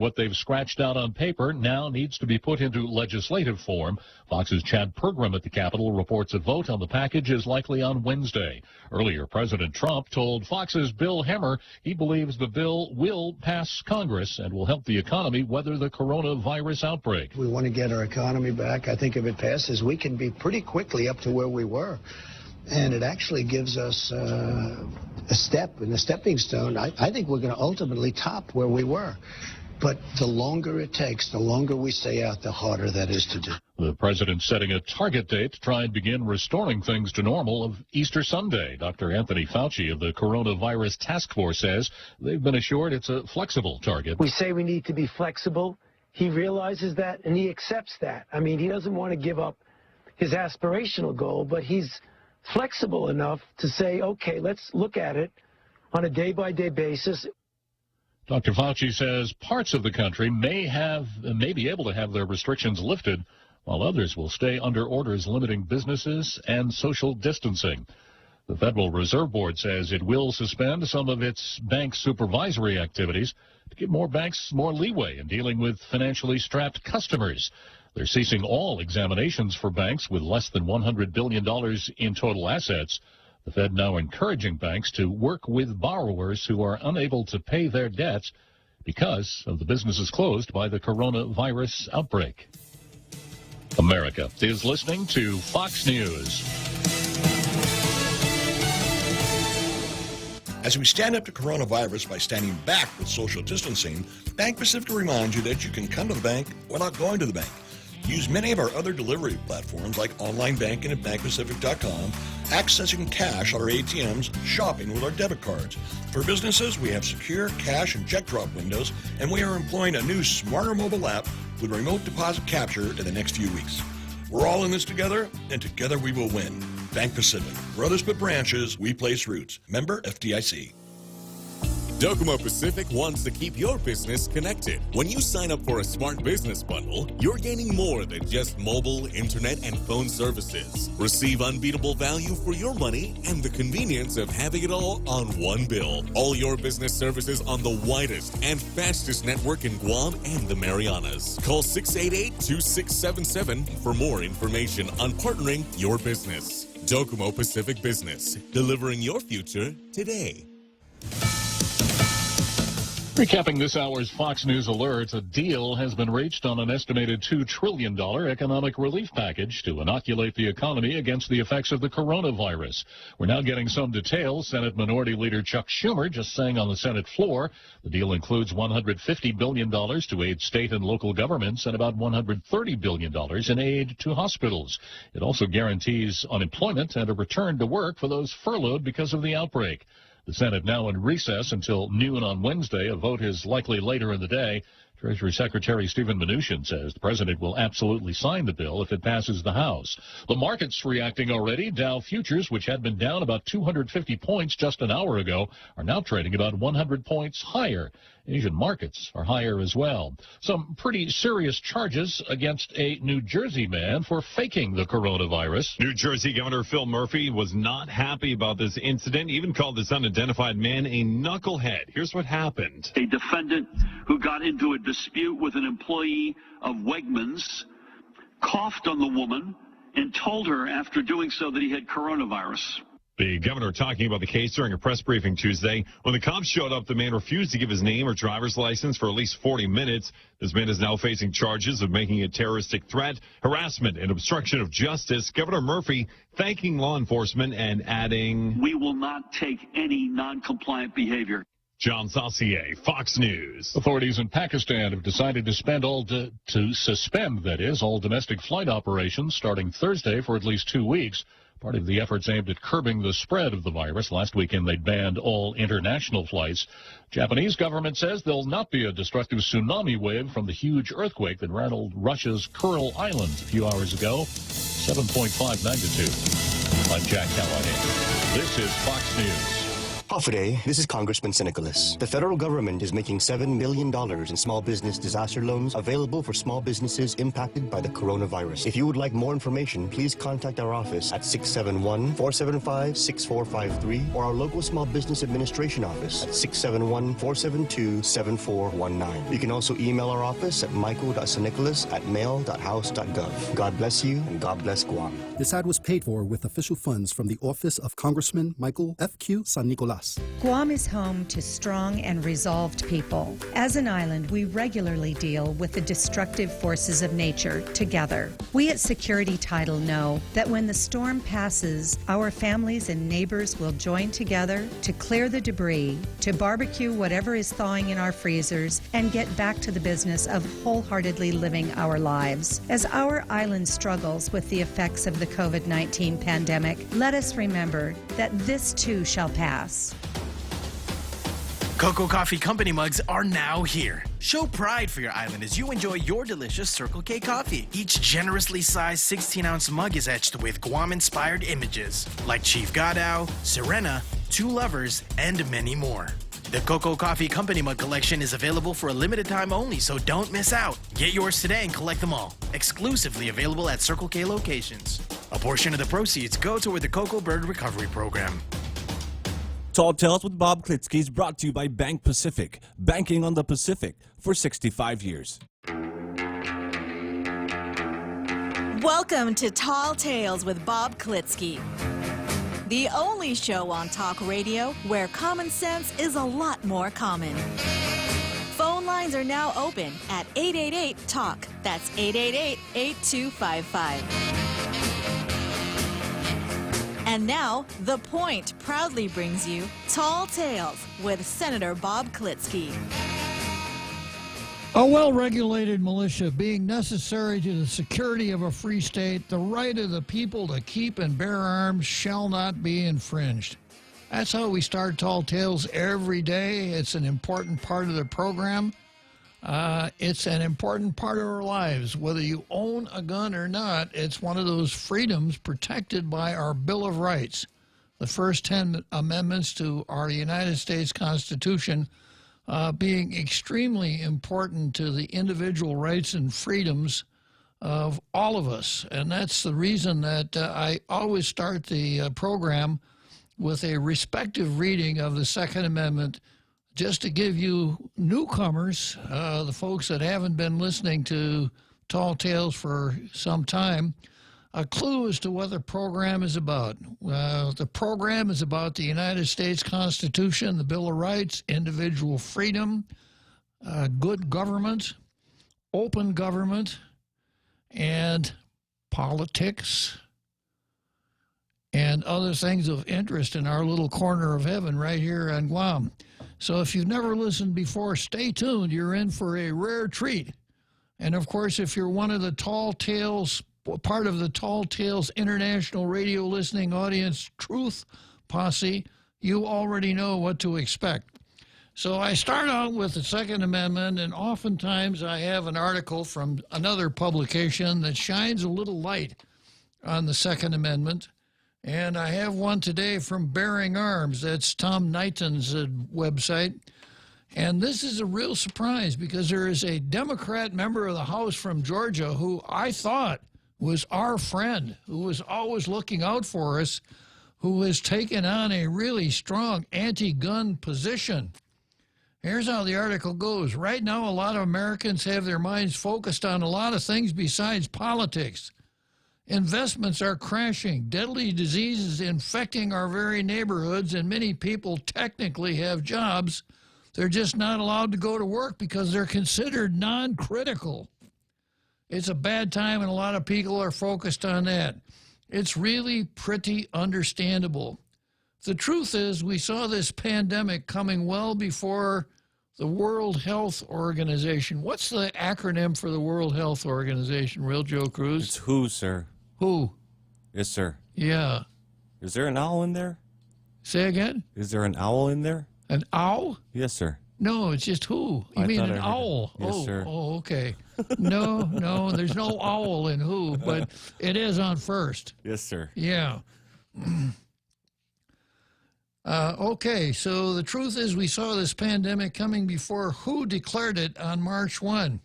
What they've scratched out on paper now needs to be put into legislative form. Fox's Chad Pergram at the Capitol reports a vote on the package is likely on Wednesday. Earlier, President Trump told Fox's Bill Hemmer he believes the bill will pass Congress and will help the economy weather the coronavirus outbreak. We want to get our economy back. I think if it passes, we can be pretty quickly up to where we were. And it actually gives us a stepping stone. I think we're going to ultimately top where we were. But the longer it takes, the longer we stay out, the harder that is to do. The president setting a target date to try and begin restoring things to normal of Easter Sunday. Dr. Anthony Fauci of the Coronavirus Task Force says they've been assured it's a flexible target. We say we need to be flexible. He realizes that and he accepts that. I mean, he doesn't want to give up his aspirational goal, but he's flexible enough to say, okay, let's look at it on a day-by-day basis. Dr. Fauci says parts of the country may be able to have their restrictions lifted, while others will stay under orders limiting businesses and social distancing. The Federal Reserve Board says it will suspend some of its bank supervisory activities to give more banks more leeway in dealing with financially strapped customers. They're ceasing all examinations for banks with less than $100 billion in total assets. The Fed now encouraging banks to work with borrowers who are unable to pay their debts because of the businesses closed by the coronavirus outbreak. America is listening to Fox News. As we stand up to coronavirus by standing back with social distancing, Bank Pacific reminds you that you can come to the bank without going to the bank. Use many of our other delivery platforms like online banking at bankpacific.com, accessing cash at our ATMs, shopping with our debit cards. For businesses, we have secure cash and check drop windows, and we are employing a new smarter mobile app with remote deposit capture in the next few weeks. We're all in this together, and together we will win. Bank Pacific. Where others put branches, we place roots. Member FDIC. Docomo Pacific wants to keep your business connected. When you sign up for a smart business bundle, you're gaining more than just mobile, internet, and phone services. Receive unbeatable value for your money and the convenience of having it all on one bill. All your business services on the widest and fastest network in Guam and the Marianas. Call 688-2677 for more information on partnering your business. Docomo Pacific Business, delivering your future today. Recapping this hour's Fox News alerts, a deal has been reached on an estimated $2 trillion economic relief package to inoculate the economy against the effects of the coronavirus. We're now getting some details. Senate Minority Leader Chuck Schumer just saying on the Senate floor the deal includes $150 billion to aid state and local governments and about $130 billion in aid to hospitals. It also guarantees unemployment and a return to work for those furloughed because of the outbreak. The Senate now in recess until noon on Wednesday. A vote is likely later in the day. Treasury Secretary Steven Mnuchin says the president will absolutely sign the bill if it passes the House. The market's reacting already. Dow futures, which had been down about 250 points just an hour ago, are now trading about 100 points higher. Asian markets are higher as well. Some pretty serious charges against a New Jersey man for faking the coronavirus. New Jersey Governor Phil Murphy was not happy about this incident, even called this unidentified man a knucklehead. Here's what happened. A defendant who got into a dispute with an employee of Wegmans coughed on the woman and told her after doing so that he had coronavirus. The governor talking about the case during a press briefing Tuesday. When the cops showed up, the man refused to give his name or driver's license for at least 40 minutes. This man is now facing charges of making a terroristic threat, harassment, and obstruction of justice. Governor Murphy thanking law enforcement and adding, "We will not take any non-compliant behavior." John Saucier, Fox News. Authorities in Pakistan have decided to suspend all domestic flight operations starting Thursday for at least 2 weeks. Part of the efforts aimed at curbing the spread of the virus. Last weekend, they banned all international flights. Japanese government says there'll not be a destructive tsunami wave from the huge earthquake that rattled Russia's Kuril Island a few hours ago. 7.5 magnitude. I'm Jack Callahan. This is Fox News. Hafaday, this is Congressman Nicholas. The federal government is making $7 million in small business disaster loans available for small businesses impacted by the coronavirus. If you would like more information, please contact our office at 671-475-6453 or our local Small Business Administration office at 671-472-7419. You can also email our office at michael.sanicolas@mail.house.gov. God bless you and God bless Guam. This ad was paid for with official funds from the Office of Congressman Michael F.Q. San Nicolas. Guam is home to strong and resolved people. As an island, we regularly deal with the destructive forces of nature together. We at Security Title know that when the storm passes, our families and neighbors will join together to clear the debris, to barbecue whatever is thawing in our freezers, and get back to the business of wholeheartedly living our lives. As our island struggles with the effects of the COVID-19 pandemic, let us remember that this too shall pass. Cocoa Coffee Company mugs are now here. Show pride for your island as you enjoy your delicious Circle K coffee. Each generously sized 16-ounce mug is etched with Guam-inspired images like Chief Gadao, Serena, Two Lovers, and many more. The Cocoa Coffee Company mug collection is available for a limited time only, so don't miss out. Get yours today and collect them all. Exclusively available at Circle K locations. A portion of the proceeds go toward the Cocoa Bird Recovery Program. Tall Tales with Bob Klitzkie is brought to you by Bank Pacific, banking on the Pacific for 65 years. Welcome to Tall Tales with Bob Klitzkie, the only show on talk radio where common sense is a lot more common. Phone lines are now open at 888-TALK. That's 888-8255. And now, The Point proudly brings you Tall Tales with Senator Bob Klitzkie. A well-regulated militia being necessary to the security of a free state, the right of the people to keep and bear arms shall not be infringed. That's how we start Tall Tales every day. It's an important part of the program. It's an important part of our lives. Whether you own a gun or not, it's one of those freedoms protected by our Bill of Rights. The first 10 amendments to our United States Constitution being extremely important to the individual rights and freedoms of all of us. And that's the reason that I always start the program with a respective reading of the Second Amendment, just to give you newcomers, the folks that haven't been listening to Tall Tales for some time, a clue as to what the program is about. The program is about the United States Constitution, the Bill of Rights, individual freedom, good government, open government, and politics, and other things of interest in our little corner of heaven right here on Guam. So if you've never listened before, stay tuned. You're in for a rare treat. And, of course, if you're one of the Tall Tales, part of the Tall Tales International Radio Listening Audience Truth Posse, you already know what to expect. So I start out with the Second Amendment, and oftentimes I have an article from another publication that shines a little light on the Second Amendment. And I have one today from Bearing Arms. That's Tom Knighton's website. And this is a real surprise because there is a Democrat member of the House from Georgia who I thought was our friend, who was always looking out for us, who has taken on a really strong anti-gun position. Here's how the article goes. Right now, a lot of Americans have their minds focused on a lot of things besides politics. Investments are crashing, deadly diseases infecting our very neighborhoods, and many people technically have jobs. They're just not allowed to go to work because they're considered non-critical. It's a bad time, and a lot of people are focused on that. It's really pretty understandable. The truth is, we saw this pandemic coming well before the World Health Organization. What's the acronym for the World Health Organization, Real Joe Cruz? It's WHO, sir. WHO? Yes, sir. Yeah. Is there an owl in there? Say again? Is there an owl in there? An owl? Yes, sir. No, it's just WHO. You mean an owl? Yes, sir. Oh, okay. No, there's no owl in WHO, but it is on first. Yes, sir. Yeah. Okay, so the truth is we saw this pandemic coming before who declared it on March 1.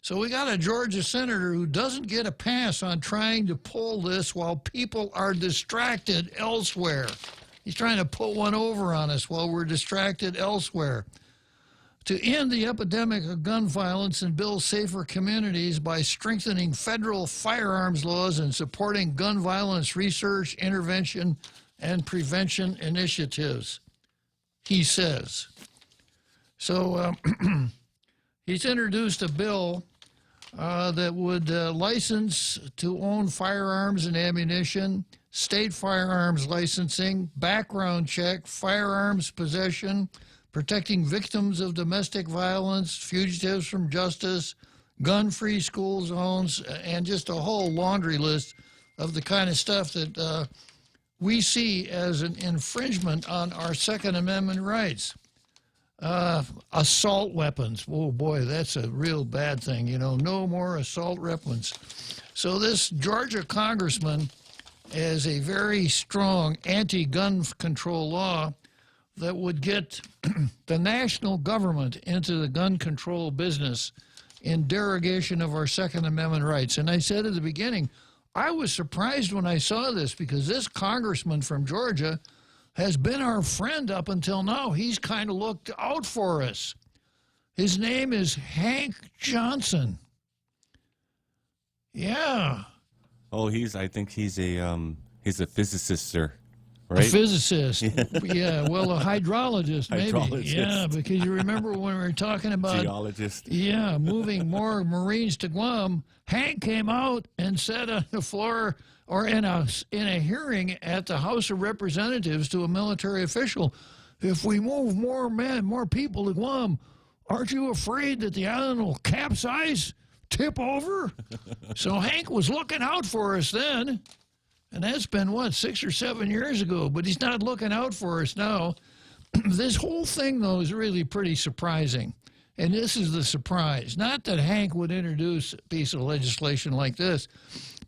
So we got a Georgia senator who doesn't get a pass on trying to pull this while people are distracted elsewhere. He's trying to put one over on us while we're distracted elsewhere. To end the epidemic of gun violence and build safer communities by strengthening federal firearms laws and supporting gun violence research, intervention, and prevention initiatives, he says. So he's introduced a bill that would license to own firearms and ammunition, state firearms licensing, background check, firearms possession, protecting victims of domestic violence, fugitives from justice, gun-free school zones, and just a whole laundry list of the kind of stuff that we see as an infringement on our Second Amendment rights. Assault weapons. Oh, boy, that's a real bad thing. You know, no more assault weapons. So this Georgia congressman has a very strong anti-gun control law that would get the national government into the gun control business in derogation of our Second Amendment rights. And I said at the beginning, I was surprised when I saw this because this congressman from Georgia has been our friend up until now. He's kind of looked out for us. His name is Hank Johnson. Yeah. Oh, I think he's a physicist, sir. Right? A physicist. Yeah, well, a hydrologist, maybe. Hydrologist. Yeah, because you remember when we were talking about... Geologist. Yeah, moving more Marines to Guam, Hank came out and said on the floor or in a hearing at the House of Representatives to a military official, if we move more men, more people to Guam, aren't you afraid that the island will capsize, tip over? So Hank was looking out for us then. And that's been, what, 6 or 7 years ago, but he's not looking out for us now. This whole thing, though, is really pretty surprising. And this is the surprise. Not that Hank would introduce a piece of legislation like this,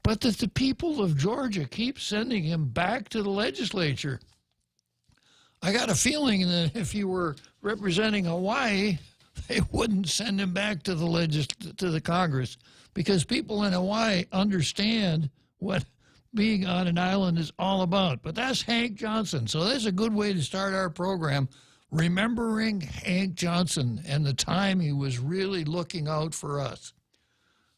but that the people of Georgia keep sending him back to the legislature. I got a feeling that if he were representing Hawaii, they wouldn't send him back to the Congress, because people in Hawaii understand what being on an island is all about. But that's Hank Johnson. So that's a good way to start our program, remembering Hank Johnson and the time he was really looking out for us.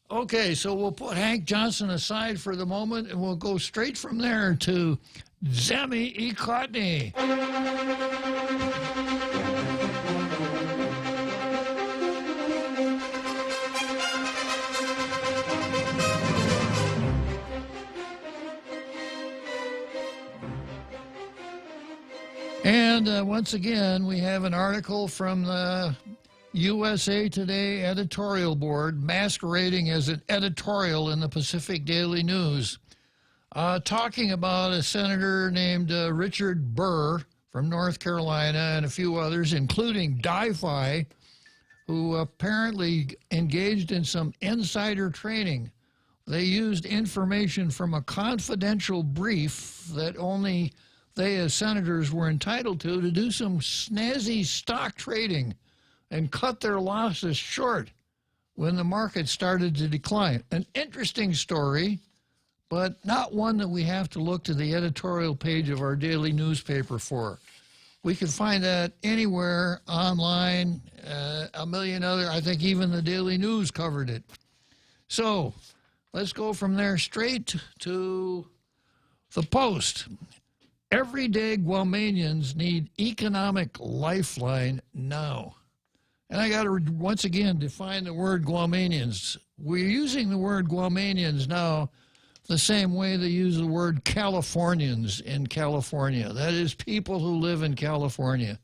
Okay, so we'll put Hank Johnson aside for the moment, and we'll go straight from there to Zemi Ikotny. And once again, we have an article from the USA Today editorial board masquerading as an editorial in the Pacific Daily News, talking about a senator named Richard Burr from North Carolina and a few others, including DiFi, who apparently engaged in some insider trading. They used information from a confidential brief that only they as senators were entitled to do some snazzy stock trading and cut their losses short when the market started to decline. An interesting story, but not one that we have to look to the editorial page of our daily newspaper for. We can find that anywhere online, a million other, I think even the Daily News covered it. So let's go from there straight to the Post. Everyday Guamanians need economic lifeline now. And I got to once again define the word Guamanians. We're using the word Guamanians now the same way they use the word Californians in California. That is, people who live in California.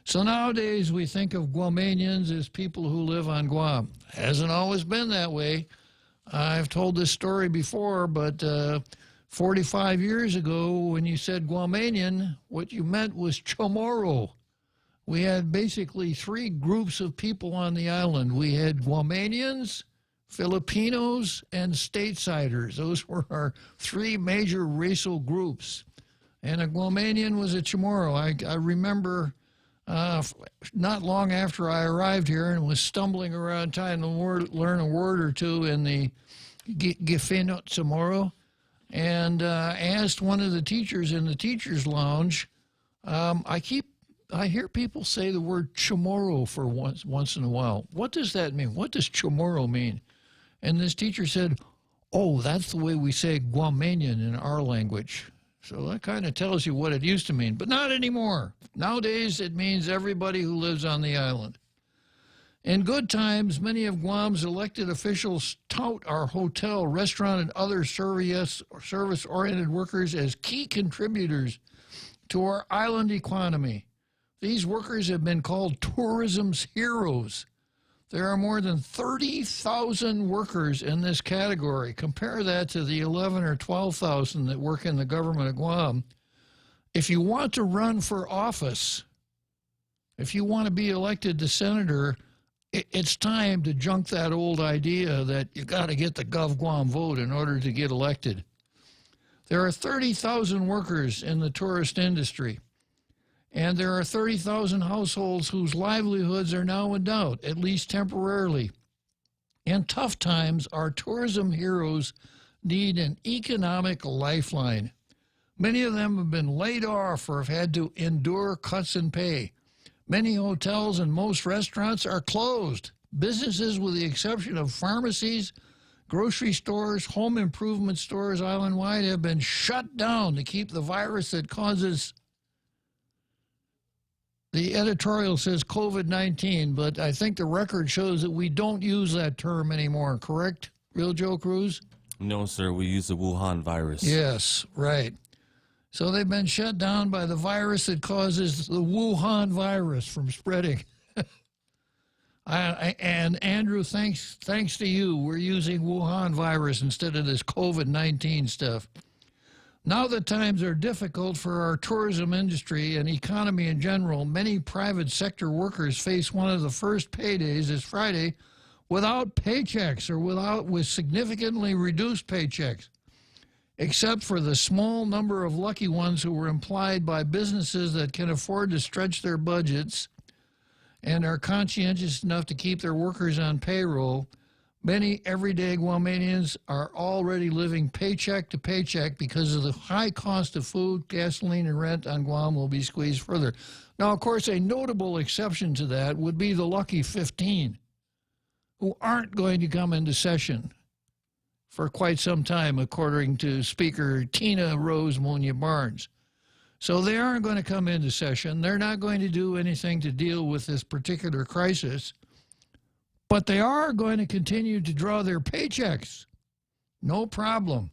So nowadays we think of Guamanians as people who live on Guam. Hasn't always been that way. I've told this story before, but 45 years ago, when you said Guamanian, what you meant was Chamorro. We had basically three groups of people on the island. We had Guamanians, Filipinos, and Statesiders. Those were our three major racial groups. and a Guamanian was a Chamorro. I remember not long after I arrived here and was stumbling around trying to learn a word or two in the Gifino Chamorro, and asked one of the teachers in the teacher's lounge. I hear people say the word Chamorro for once in a while. What does that mean? What does Chamorro mean? And this teacher said, oh, that's the way we say Guamanian in our language. So that kind of tells you what it used to mean, but not anymore. Nowadays, it means everybody who lives on the island. In good times, many of Guam's elected officials tout our hotel, restaurant, and other service-oriented workers as key contributors to our island economy. These workers have been called tourism's heroes. There are more than 30,000 workers in this category. Compare that to the 11 or 12,000 that work in the government of Guam. If you want to run for office, if you want to be elected to senator, it's time to junk that old idea that you got to get the Gov Guam vote in order to get elected. There are 30,000 workers in the tourist industry. And there are 30,000 households whose livelihoods are now in doubt, at least temporarily. In tough times, our tourism heroes need an economic lifeline. Many of them have been laid off or have had to endure cuts in pay. Many hotels and most restaurants are closed. Businesses, with the exception of pharmacies, grocery stores, home improvement stores island-wide, have been shut down to keep the virus that causes... The editorial says COVID-19, but I think the record shows that we don't use that term anymore, correct, Real Joe Cruz? No, sir. We use the Wuhan virus. Yes, right. So they've been shut down by the virus that causes the Wuhan virus from spreading. And Andrew, thanks to you, we're using Wuhan virus instead of this COVID-19 stuff. Now that times are difficult for our tourism industry and economy in general, many private sector workers face one of the first paydays this Friday without paychecks or with significantly reduced paychecks, except for the small number of lucky ones who were employed by businesses that can afford to stretch their budgets and are conscientious enough to keep their workers on payroll. Many everyday Guamanians are already living paycheck to paycheck because of the high cost of food, gasoline, and rent on Guam will be squeezed further. Now, of course, a notable exception to that would be the lucky 15, who aren't going to come into session for quite some time, according to Speaker Tina Rose Munya-Barnes. So they aren't going to come into session. They're not going to do anything to deal with this particular crisis. But they are going to continue to draw their paychecks. No problem.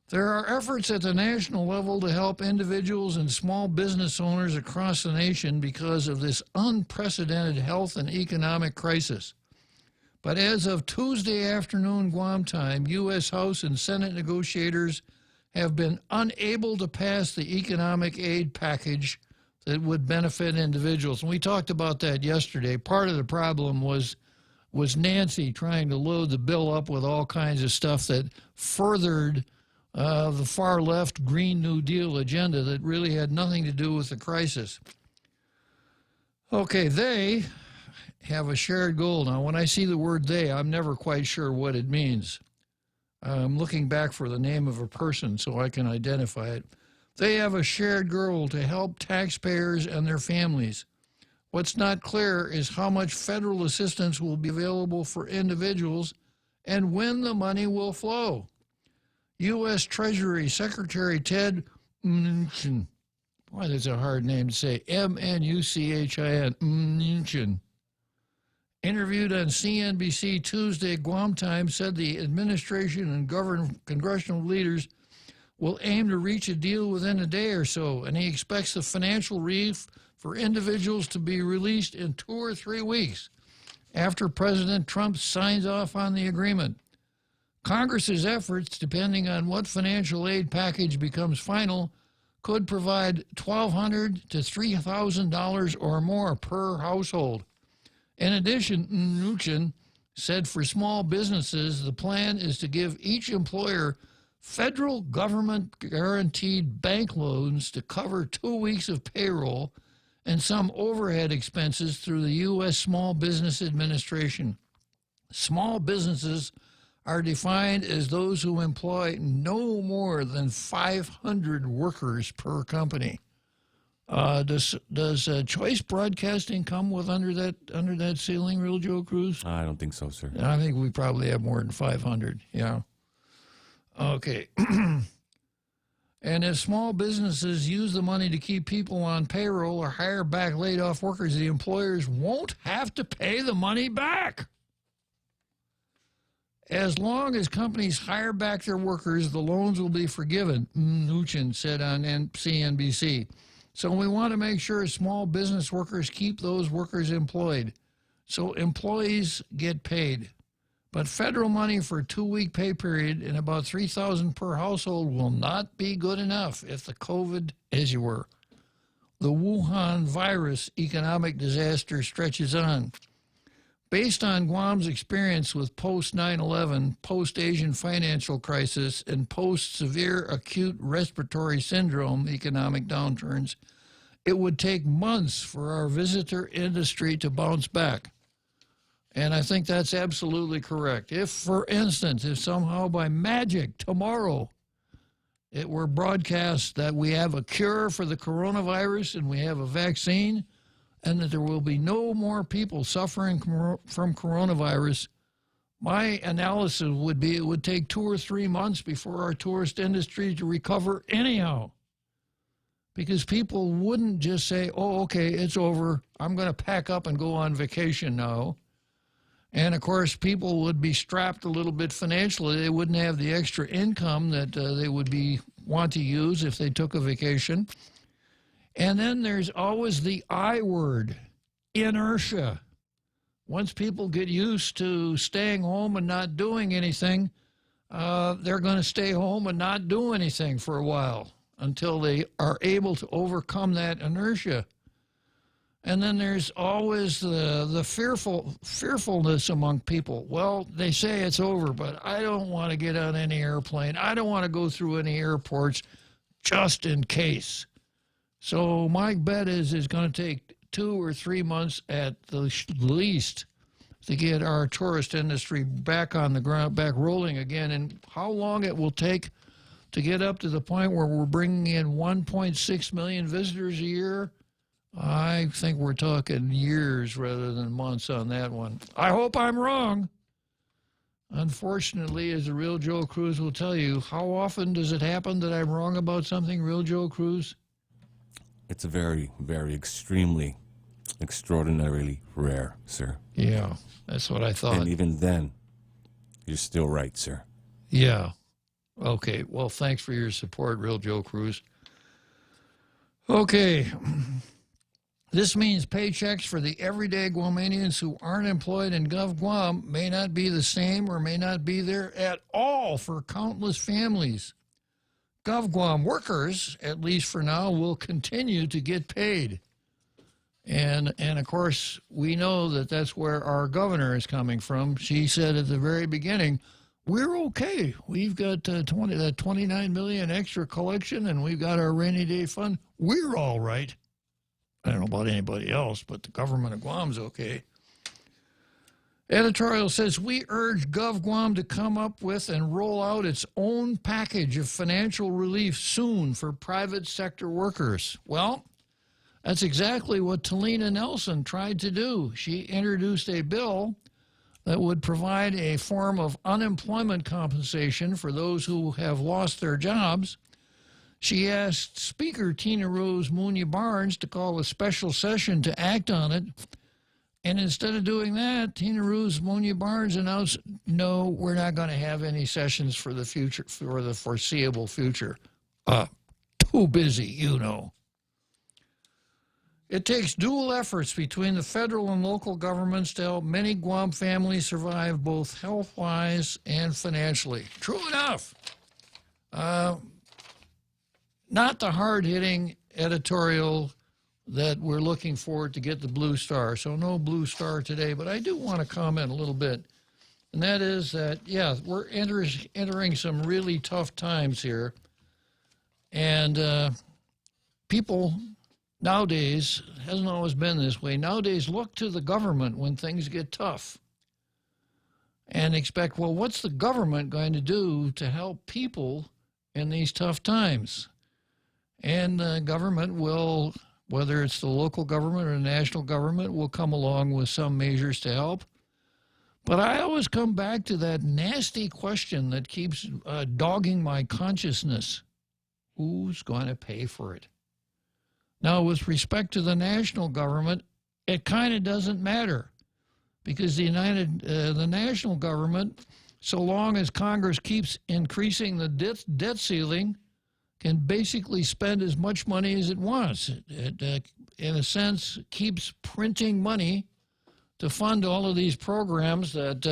There are efforts at the national level to help individuals and small business owners across the nation because of this unprecedented health and economic crisis. But as of Tuesday afternoon Guam time, U.S. House and Senate negotiators have been unable to pass the economic aid package that would benefit individuals. And we talked about that yesterday. Part of the problem was Nancy trying to load the bill up with all kinds of stuff that furthered the far-left Green New Deal agenda that really had nothing to do with the crisis. Okay, they have a shared goal. Now, when I see the word they, I'm never quite sure what it means. I'm looking back for the name of a person so I can identify it. They have a shared goal to help taxpayers and their families. What's not clear is how much federal assistance will be available for individuals and when the money will flow. U.S. Treasury Secretary Ted Mnuchin, boy, that's a hard name to say, M-N-U-C-H-I-N, Mnuchin, interviewed on CNBC Tuesday, Guam Time, said the administration and congressional leaders will aim to reach a deal within a day or so, and he expects the financial relief for individuals to be released in 2 or 3 weeks after President Trump signs off on the agreement. Congress's efforts, depending on what financial aid package becomes final, could provide $1,200 to $3,000 or more per household. In addition, Mnuchin said for small businesses, the plan is to give each employer federal government guaranteed bank loans to cover 2 weeks of payroll and some overhead expenses through the U.S. Small Business Administration. Small businesses are defined as those who employ no more than 500 workers per company. Does Choice Broadcasting come with under that ceiling, Real Joe Cruz? I don't think so, sir. I think we probably have more than 500. Yeah. Okay. And if small businesses use the money to keep people on payroll or hire back laid-off workers, the employers won't have to pay the money back. As long as companies hire back their workers, the loans will be forgiven, Mnuchin said on CNBC. So we want to make sure small business workers keep those workers employed, so employees get paid. But federal money for a 2-week pay period and about $3,000 per household will not be good enough if the the Wuhan virus economic disaster stretches on. Based on Guam's experience with post-9/11, post-Asian financial crisis, and post-severe acute respiratory syndrome economic downturns, it would take months for our visitor industry to bounce back. And I think that's absolutely correct. If, for instance, if somehow by magic tomorrow it were broadcast that we have a cure for the coronavirus and we have a vaccine and that there will be no more people suffering from coronavirus, my analysis would be it would take 2 or 3 months before our tourist industry to recover anyhow. Because people wouldn't just say, oh, okay, it's over. I'm going to pack up and go on vacation now. And, of course, people would be strapped a little bit financially. They wouldn't have the extra income that they would want to use if they took a vacation. And then there's always the I word, inertia. Once people get used to staying home and not doing anything, they're going to stay home and not do anything for a while until they are able to overcome that inertia. And then there's always the fearfulness among people. Well, they say it's over, but I don't want to get on any airplane. I don't want to go through any airports just in case. So my bet is it's going to take 2 or 3 months at the least to get our tourist industry back on the ground, back rolling again. And how long it will take to get up to the point where we're bringing in 1.6 million visitors a year, I think we're talking years rather than months on that one. I hope I'm wrong. Unfortunately, as the Real Joe Cruz will tell you, how often does it happen that I'm wrong about something, Real Joe Cruz? It's a very, very extremely, extraordinarily rare, sir. Yeah, that's what I thought. And even then, you're still right, sir. Yeah. Okay, well, thanks for your support, Real Joe Cruz. Okay. This means paychecks for the everyday Guamanians who aren't employed in Gov Guam may not be the same or may not be there at all for countless families. Gov Guam workers, at least for now, will continue to get paid. And of course, we know that that's where our governor is coming from. She said at the very beginning, we're okay. We've got that $29 million extra collection, and we've got our rainy day fund. We're all right. I don't know about anybody else, but the government of Guam's okay. Editorial says, we urge Gov Guam to come up with and roll out its own package of financial relief soon for private sector workers. Well, that's exactly what Talina Nelson tried to do. She introduced a bill that would provide a form of unemployment compensation for those who have lost their jobs. She asked Speaker Tina Rose Munya Barnes to call a special session to act on it. And instead of doing that, Tina Rose Munya Barnes announced, no, we're not going to have any sessions for the future, for the foreseeable future. Too busy, you know. It takes dual efforts between the federal and local governments to help many Guam families survive both health-wise and financially. True enough. Not the hard-hitting editorial that we're looking for to get the blue star. So no blue star today, but I do want to comment a little bit. And that is that, yeah, we're entering some really tough times here. And people nowadays, hasn't always been this way, nowadays look to the government when things get tough and expect, well, what's the government going to do to help people in these tough times? And the government will, whether it's the local government or the national government, will come along with some measures to help. But I always come back to that nasty question that keeps dogging my consciousness. Who's going to pay for it? Now, with respect to the national government, it kind of doesn't matter because the national government, so long as Congress keeps increasing the debt ceiling, can basically spend as much money as it wants. It in a sense, keeps printing money to fund all of these programs that,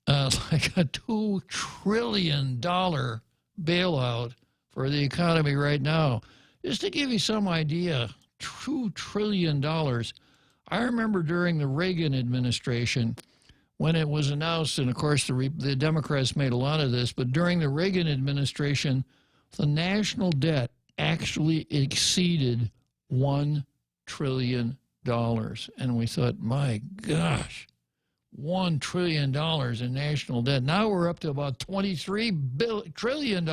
like a $2 trillion bailout for the economy right now. Just to give you some idea, $2 trillion. I remember during the Reagan administration when it was announced, and of course the Democrats made a lot of this, but during the Reagan administration, the national debt actually exceeded $1 trillion. And we thought, my gosh, $1 trillion in national debt. Now we're up to about $23 trillion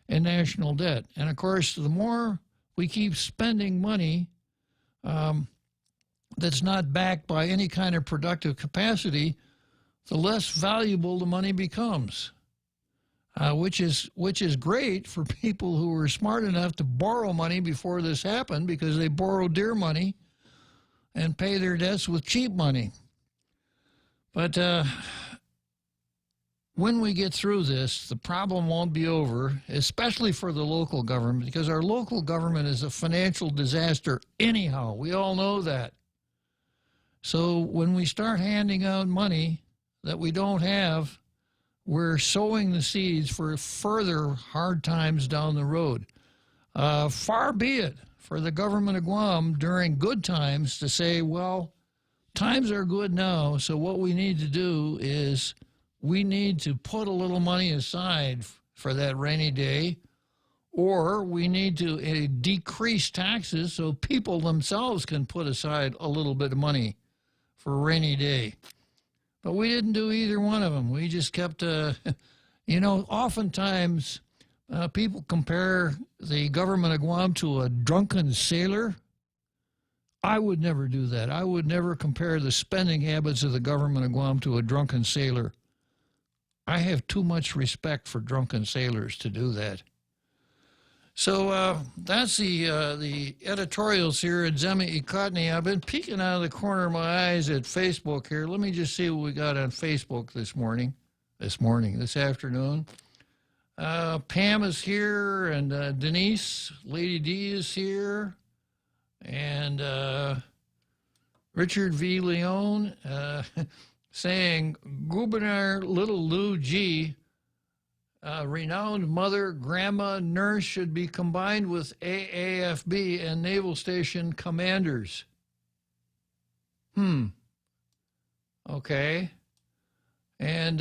in national debt. And of course, the more we keep spending money that's not backed by any kind of productive capacity, the less valuable the money becomes, which is great for people who were smart enough to borrow money before this happened because they borrow dear money and pay their debts with cheap money. But when we get through this, the problem won't be over, especially for the local government, because our local government is a financial disaster anyhow. We all know that. So when we start handing out money that we don't have, we're sowing the seeds for further hard times down the road. Far be it for the government of Guam during good times to say, well, times are good now, so what we need to do is we need to put a little money aside for that rainy day, or we need to decrease taxes so people themselves can put aside a little bit of money for a rainy day. But we didn't do either one of them. We just kept, oftentimes people compare the government of Guam to a drunken sailor. I would never do that. I would never compare the spending habits of the government of Guam to a drunken sailor. I have too much respect for drunken sailors to do that. So that's the editorials here at Zemi Ikotny. I've been peeking out of the corner of my eyes at Facebook here. Let me just see what we got on Facebook this afternoon. Pam is here, and Denise, Lady D is here, and Richard V. Leone saying, Gubernator Little Lou G., renowned mother, grandma, nurse should be combined with AAFB and Naval Station commanders. Okay. And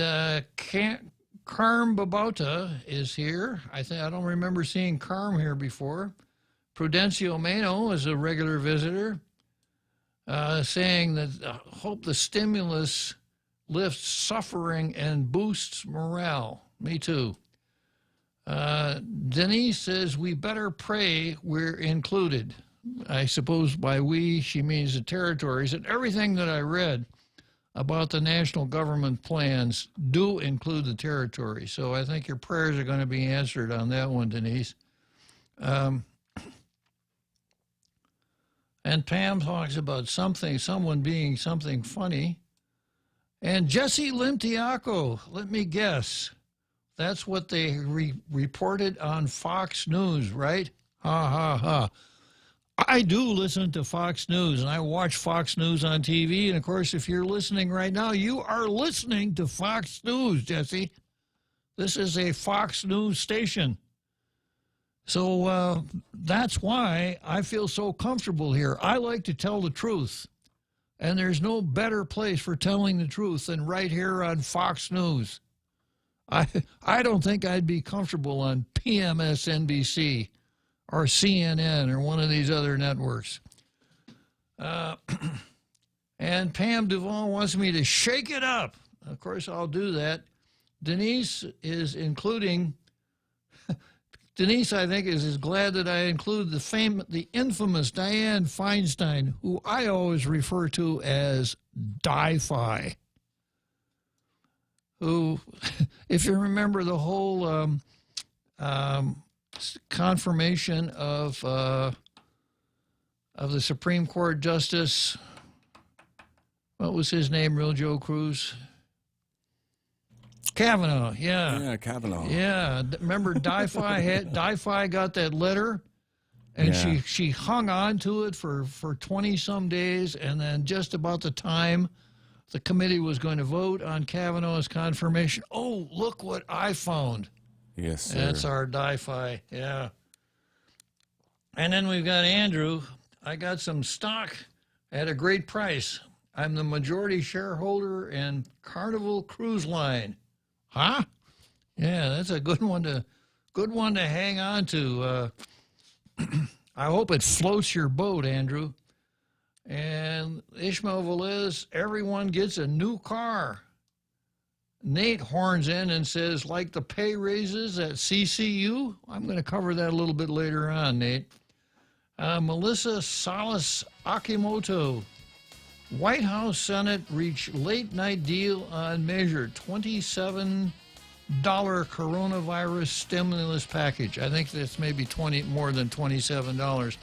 Carm Babauta is here. I don't remember seeing Carm here before. Prudencio Mano is a regular visitor, saying that hope the stimulus lifts suffering and boosts morale. Me too. Denise says we better pray we're included. I suppose by we, she means the territories. And everything that I read about the national government plans do include the territory. So I think your prayers are going to be answered on that one, Denise. And Pam talks about someone being something funny. And Jesse Limtiaco, let me guess. That's what they reported on Fox News, right? Ha, ha, ha. I do listen to Fox News, and I watch Fox News on TV. And, of course, if you're listening right now, you are listening to Fox News, Jesse. This is a Fox News station. So that's why I feel so comfortable here. I like to tell the truth. And there's no better place for telling the truth than right here on Fox News. I don't think I'd be comfortable on PMSNBC or CNN or one of these other networks. And Pam Duvall wants me to shake it up. Of course, I'll do that. Denise is including... Denise, I think, is glad that I include the infamous Dianne Feinstein, who I always refer to as Di-Fi, who, if you remember the whole confirmation of the Supreme Court Justice, what was his name, Real Joe Cruz? Kavanaugh, yeah. Yeah, Kavanaugh. Yeah, remember Di-Fi got that letter, and she hung on to it for 20-some days, and then just about the time the committee was going to vote on Kavanaugh's confirmation, oh, look what I found. Yes, sir. That's our Di-Fi, yeah. And then we've got Andrew. I got some stock at a great price. I'm the majority shareholder in Carnival Cruise Line. Huh? Yeah, that's a good one to hang on to. I hope it floats your boat, Andrew. And Ishmael Velez, everyone gets a new car. Nate horns in and says, like the pay raises at CCU? I'm going to cover that a little bit later on, Nate. Melissa Salas Akimoto. White House Senate reached late-night deal on measure $27 coronavirus stimulus package. I think that's maybe more than $27.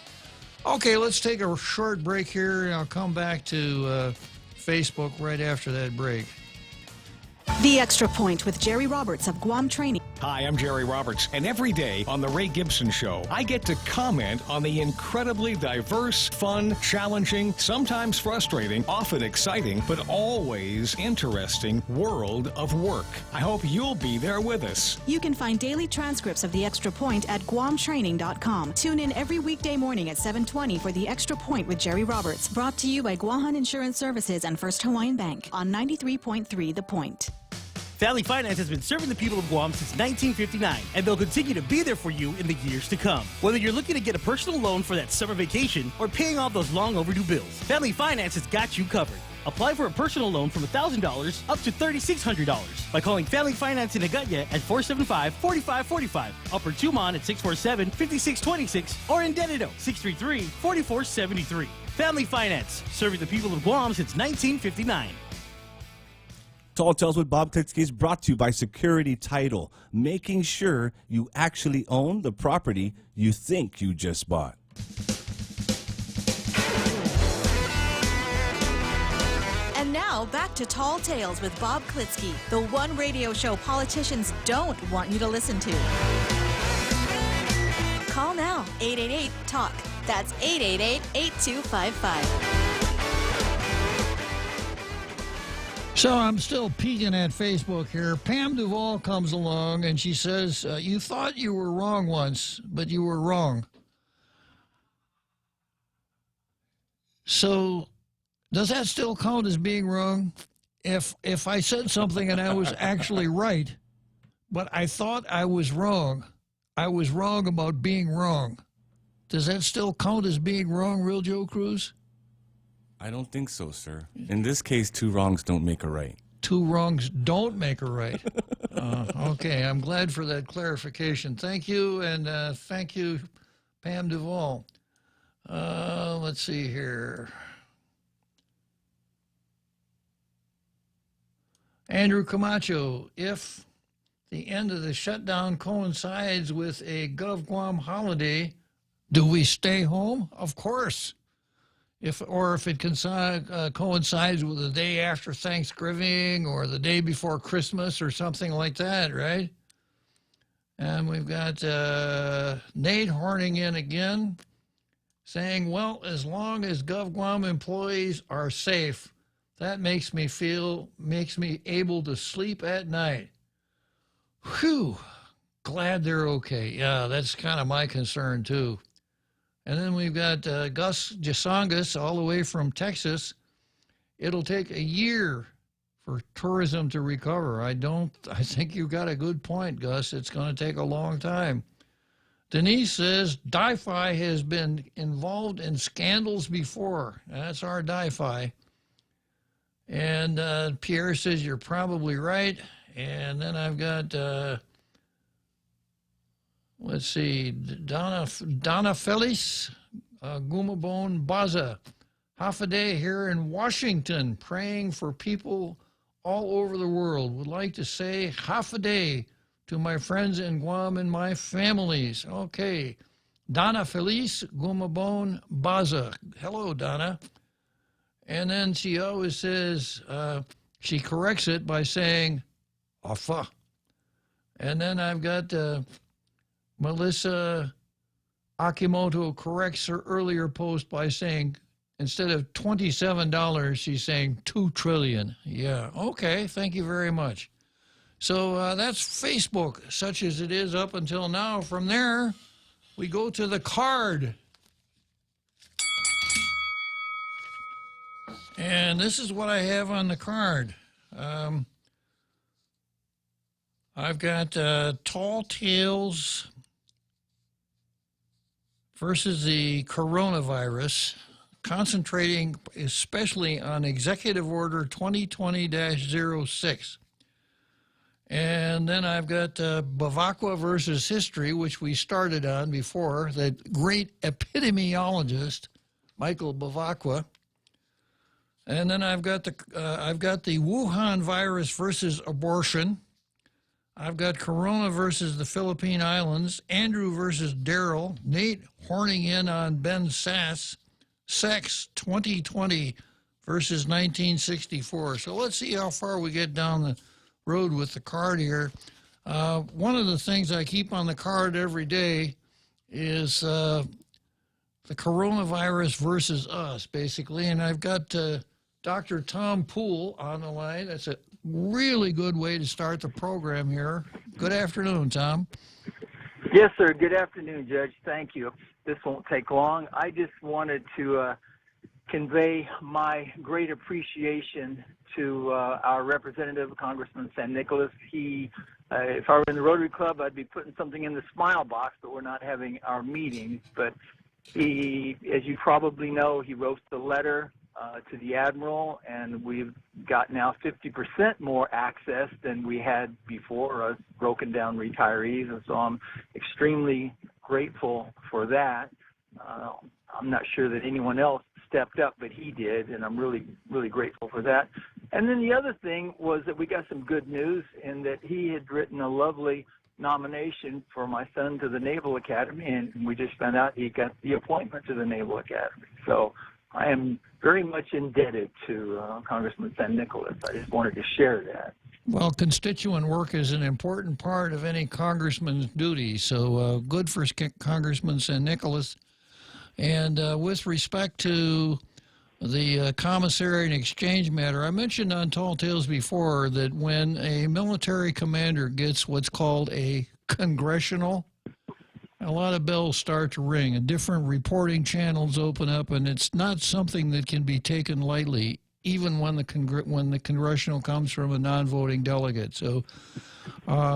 Okay, let's take a short break here, and I'll come back to Facebook right after that break. The Extra Point with Jerry Roberts of Guam Training. Hi, I'm Jerry Roberts, and every day on The Ray Gibson Show, I get to comment on the incredibly diverse, fun, challenging, sometimes frustrating, often exciting, but always interesting world of work. I hope you'll be there with us. You can find daily transcripts of The Extra Point at guamtraining.com. Tune in every weekday morning at 7:20 for The Extra Point with Jerry Roberts, brought to you by Guahan Insurance Services and First Hawaiian Bank on 93.3 The Point. Family Finance has been serving the people of Guam since 1959, and they'll continue to be there for you in the years to come. Whether you're looking to get a personal loan for that summer vacation or paying off those long overdue bills, Family Finance has got you covered. Apply for a personal loan from $1,000 up to $3,600 by calling Family Finance in Agutya at 475-4545, Upper Tumon at 647-5626, or in Dededo, 633-4473. Family Finance, serving the people of Guam since 1959. Tall Tales with Bob Klitzkie is brought to you by Security Title, making sure you actually own the property you think you just bought. And now, back to Tall Tales with Bob Klitzkie, the one radio show politicians don't want you to listen to. Call now, 888-TALK. That's 888-8255. So I'm still peeking at Facebook here. Pam Duvall comes along and she says, you thought you were wrong once, but you were wrong. So does that still count as being wrong? If I said something and I was actually right, but I thought I was wrong about being wrong, does that still count as being wrong, Real Joe Cruz? I don't think so, sir. In this case, two wrongs don't make a right. Two wrongs don't make a right. Okay, I'm glad for that clarification. Thank you, and thank you, Pam Duvall. Let's see here. Andrew Camacho, if the end of the shutdown coincides with a Gov Guam holiday, do we stay home? Of course. If it coincides with the day after Thanksgiving or the day before Christmas or something like that, right? And we've got Nate horning in again, saying, well, as long as GovGuam employees are safe, that makes me able to sleep at night. Whew, glad they're okay. Yeah, that's kind of my concern, too. And then we've got Gus Jasongas all the way from Texas. it'll take a year for tourism to recover. I think you got a good point, Gus. It's going to take a long time. Denise says, DiFi has been involved in scandals before. That's our DiFi. And Pierre says, you're probably right. And then I've got, let's see, Donna Felice, Gumabone Baza. Half a day here in Washington, praying for people all over the world. Would like to say half a day to my friends in Guam and my families. Okay. Donna Felice Gumabone Baza. Hello, Donna. And then she always says, she corrects it by saying, Afa. And then I've got Melissa Akimoto corrects her earlier post by saying, instead of $27, she's saying $2 trillion. Yeah, okay, thank you very much. So that's Facebook, such as it is up until now. From there, we go to the card. And this is what I have on the card. I've got Tall Tales versus the coronavirus, concentrating especially on Executive Order 2020-06. And then I've got Bavacqua versus History, which we started on before, the great epidemiologist, Michael Bavacqua. And then I've got the Wuhan virus versus abortion. I've got Corona versus the Philippine Islands, Andrew versus Daryl, Nate horning in on Ben Sass, Sex 2020 versus 1964. So let's see how far we get down the road with the card here. One of the things I keep on the card every day is the coronavirus versus us, basically. And I've got Dr. Tom Poole on the line. That's a really good way to start the program here. Good afternoon, Tom. Yes, sir. Good afternoon, Judge. Thank you. This won't take long. I just wanted to convey my great appreciation to our representative, Congressman San Nicolas. He, if I were in the Rotary Club, I'd be putting something in the smile box, but we're not having our meetings. But he, as you probably know, he wrote the letter to the Admiral, and we've got now 50% more access than we had before, us broken down retirees, and so I'm extremely grateful for that. I'm not sure that anyone else stepped up, but he did, and I'm really, really grateful for that. And then the other thing was that we got some good news in that he had written a lovely nomination for my son to the Naval Academy, and we just found out he got the appointment to the Naval Academy. So I am very much indebted to Congressman San Nicolas. I just wanted to share that. Well, constituent work is an important part of any congressman's duty, so good for Congressman San Nicolas. And with respect to the commissary and exchange matter, I mentioned on Tall Tales before that when a military commander gets what's called a congressional, a lot of bells start to ring and different reporting channels open up, and it's not something that can be taken lightly, even when the congressional comes from a non-voting delegate. So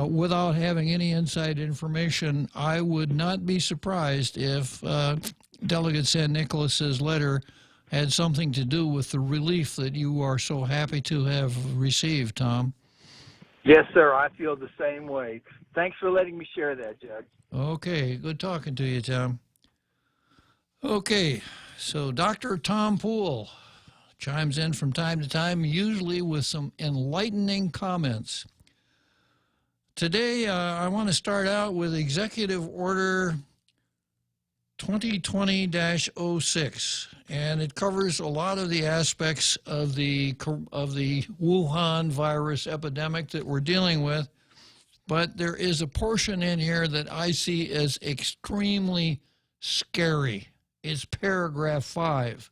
without having any inside information, I would not be surprised if Delegate San Nicolas's letter had something to do with the relief that you are so happy to have received, Tom. Yes, sir. I feel the same way. Thanks for letting me share that, Judge. Okay, good talking to you, Tom. Okay, so Dr. Tom Poole chimes in from time to time, usually with some enlightening comments. Today, I want to start out with Executive Order 2020-06, and it covers a lot of the aspects of the Wuhan virus epidemic that we're dealing with. But there is a portion in here that I see as extremely scary. It's paragraph 5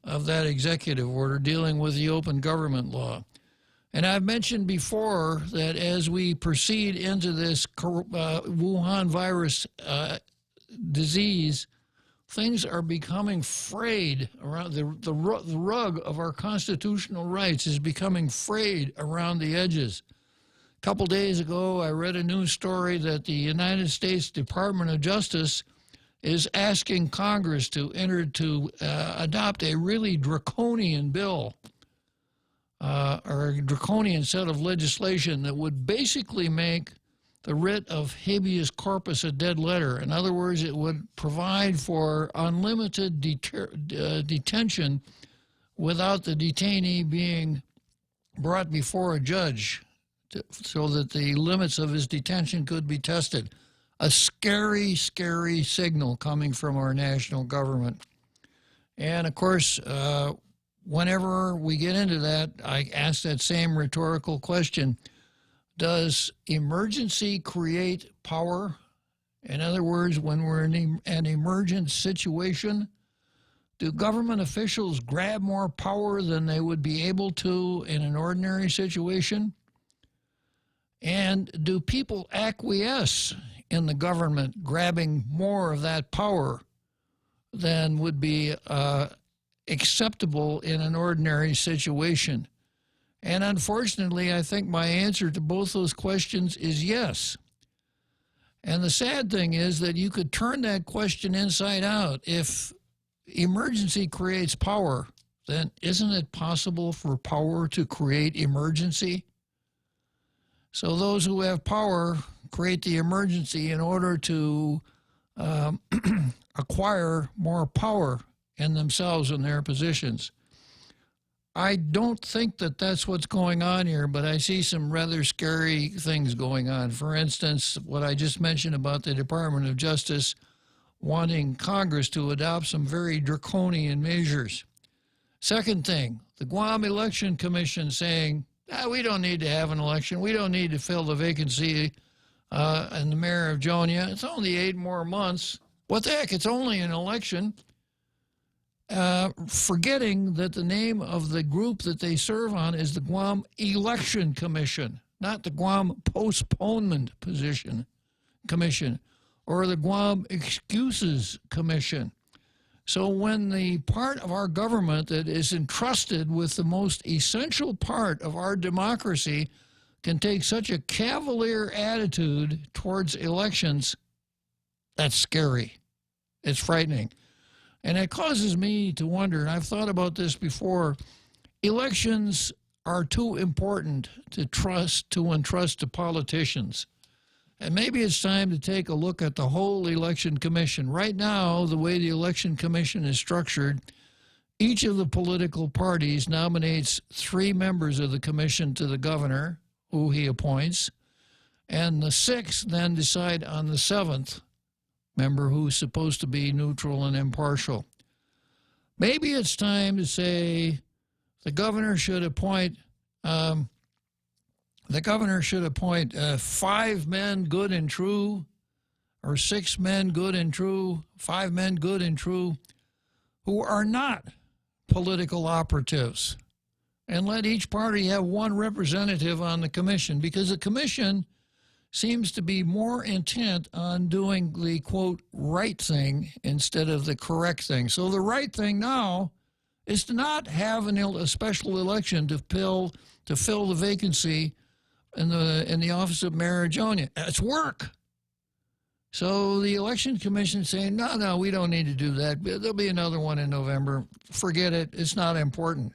of that executive order dealing with the open government law. And I've mentioned before that as we proceed into this Wuhan virus disease, things are becoming frayed around the rug of our constitutional rights is becoming frayed around the edges. A couple days ago, I read a news story that the United States Department of Justice is asking Congress to adopt a really draconian bill or a draconian set of legislation that would basically make the writ of habeas corpus a dead letter. In other words, it would provide for unlimited detention without the detainee being brought before a judge so that the limits of his detention could be tested. A scary, scary signal coming from our national government. And, of course, whenever we get into that, I ask that same rhetorical question. Does emergency create power? In other words, when we're in an emergent situation, do government officials grab more power than they would be able to in an ordinary situation? And do people acquiesce in the government grabbing more of that power than would be acceptable in an ordinary situation? And unfortunately, I think my answer to both those questions is yes. And the sad thing is that you could turn that question inside out. If emergency creates power, then isn't it possible for power to create emergency? So those who have power create the emergency in order to acquire more power in themselves and their positions. I don't think that that's what's going on here, but I see some rather scary things going on. For instance, what I just mentioned about the Department of Justice wanting Congress to adopt some very draconian measures. Second thing, the Guam Election Commission saying, we don't need to have an election. We don't need to fill the vacancy in the mayor of Jonia. It's only 8 more months. What the heck? It's only an election. Forgetting that the name of the group that they serve on is the Guam Election Commission, not the Guam Postponement Commission or the Guam Excuses Commission. So when the part of our government that is entrusted with the most essential part of our democracy can take such a cavalier attitude towards elections, that's scary. It's frightening. And it causes me to wonder, and I've thought about this before, elections are too important to entrust to politicians. And maybe it's time to take a look at the whole election commission. Right now, the way the election commission is structured, each of the political parties nominates 3 members of the commission to the governor, who he appoints, and the 6 then decide on the 7th member who's supposed to be neutral and impartial. Maybe it's time to say the governor should appoint 5 men good and true, or 6 men good and true, 5 men good and true, who are not political operatives, and let each party have 1 representative on the commission, because the commission seems to be more intent on doing the, quote, right thing instead of the correct thing. So the right thing now is to not have a special election to fill the vacancy in the office of Mayor of Jonia. It's work. So the election commission is saying, no, we don't need to do that. There'll be another one in November. Forget it. It's not important.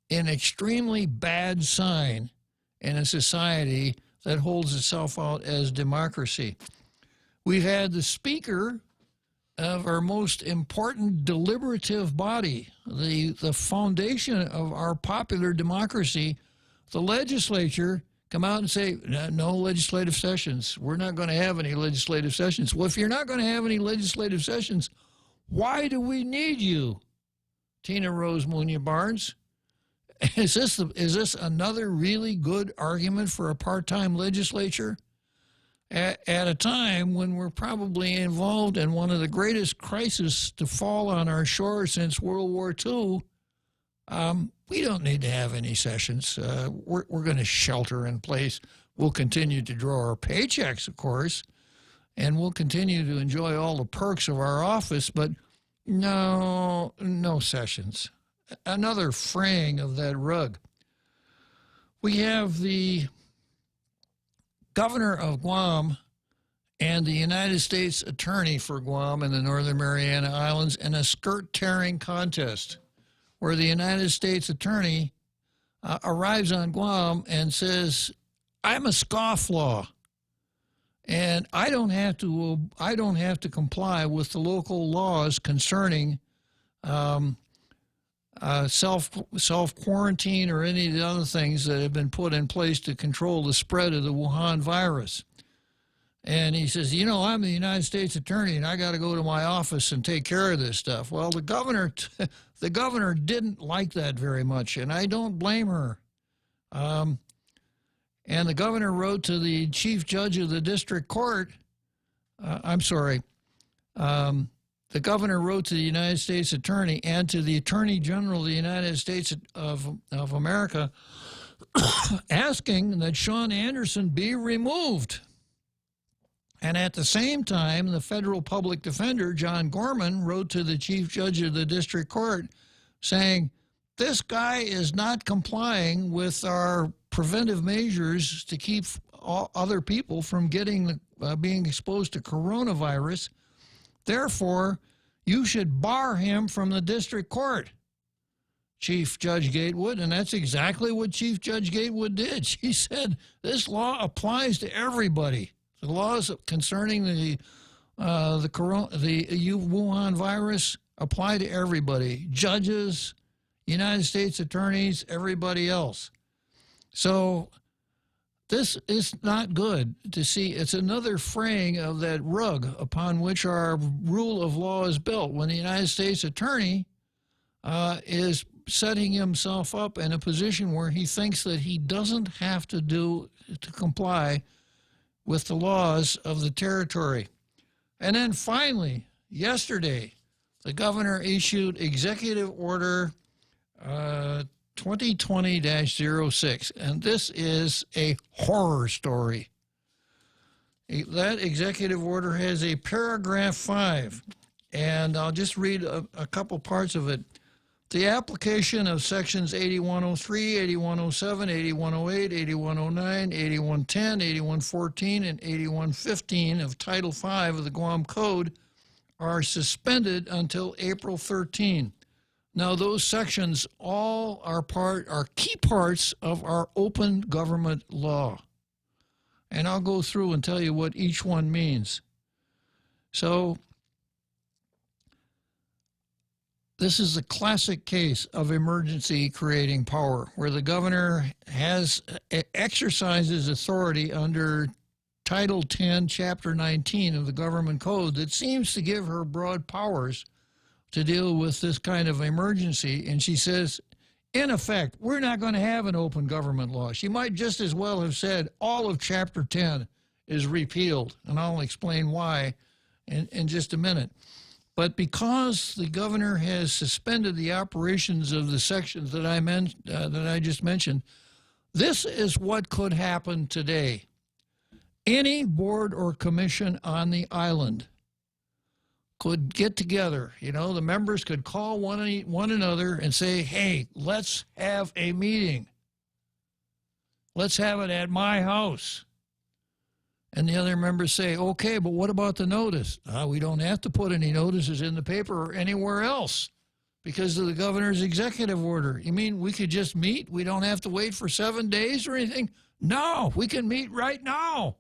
An extremely bad sign in a society that holds itself out as democracy. We've had the speaker of our most important deliberative body, the foundation of our popular democracy, the legislature, come out and say, no legislative sessions. We're not going to have any legislative sessions. Well, if you're not going to have any legislative sessions, why do we need you, Tina Rose Munya Barnes? Is this another really good argument for a part-time legislature? At a time when we're probably involved in one of the greatest crises to fall on our shore since World War II, we don't need to have any sessions. We're going to shelter in place. We'll continue to draw our paychecks, of course, and we'll continue to enjoy all the perks of our office, but No, no Sessions. Another fraying of that rug. We have the governor of Guam and the United States attorney for Guam and the Northern Mariana Islands in a skirt-tearing contest where the United States attorney arrives on Guam and says, I'm a scofflaw, and I don't have to comply with the local laws concerning self-quarantine or any of the other things that have been put in place to control the spread of the Wuhan virus. And he says, you know, I'm the United States attorney, and I got to go to my office and take care of this stuff. Well, the governor didn't like that very much, and I don't blame her. And the governor wrote to the chief judge of the district court. The governor wrote to the United States attorney and to the attorney general of the United States of America asking that Sean Anderson be removed. And at the same time, the federal public defender, John Gorman, wrote to the chief judge of the district court saying, this guy is not complying with our preventive measures to keep all other people from getting being exposed to coronavirus. Therefore, you should bar him from the district court, Chief Judge Gatewood. And that's exactly what Chief Judge Gatewood did. She said, this law applies to everybody. The laws concerning the Wuhan virus apply to everybody, judges, United States attorneys, everybody else. So this is not good to see. It's another fraying of that rug upon which our rule of law is built when the United States attorney is setting himself up in a position where he thinks that he doesn't have to comply with the laws of the territory. And then finally, yesterday, the governor issued Executive Order 2020-06, and this is a horror story. That executive order has a paragraph 5, and I'll just read a couple parts of it. The application of sections 8103, 8107, 8108, 8109, 8110, 8114, and 8115 of Title V of the Guam Code are suspended until April 13. Now, those sections all are key parts of our open government law. And I'll go through and tell you what each one means. So, this is a classic case of emergency creating power, where the governor exercises authority under Title 10, Chapter 19 of the Government Code that seems to give her broad powers to deal with this kind of emergency. And she says, in effect, we're not going to have an open government law. She might just as well have said all of Chapter 10 is repealed, and I'll explain why in just a minute. But because the governor has suspended the operations of the sections that I just mentioned, this is what could happen today. Any board or commission on the island could get together. You know, the members could call one another and say, hey, let's have a meeting. Let's have it at my house. And the other members say, okay, but what about the notice? We don't have to put any notices in the paper or anywhere else because of the governor's executive order. You mean we could just meet? We don't have to wait for 7 days or anything? No, we can meet right now.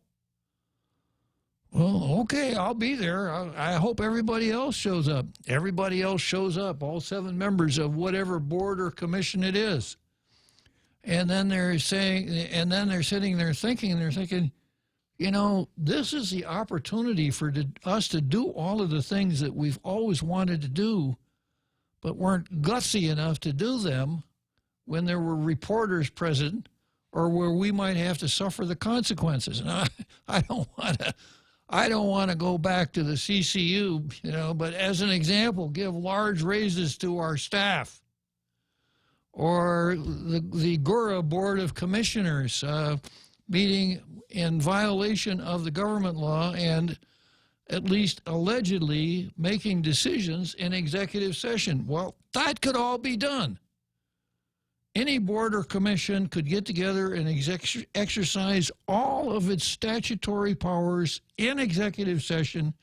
Well, okay, I'll be there. I hope everybody else shows up. Everybody else shows up, all 7 members of whatever board or commission it is. And then they're sitting there thinking, you know, this is the opportunity for us to do all of the things that we've always wanted to do, but weren't gutsy enough to do them when there were reporters present or where we might have to suffer the consequences. And I don't want to go back to the CCU, you know, but as an example, give large raises to our staff. Or the GURA Board of Commissioners meeting in violation of the government law and at least allegedly, making decisions in executive session. Well, that could all be done. Any board or commission could get together and exercise all of its statutory powers in executive session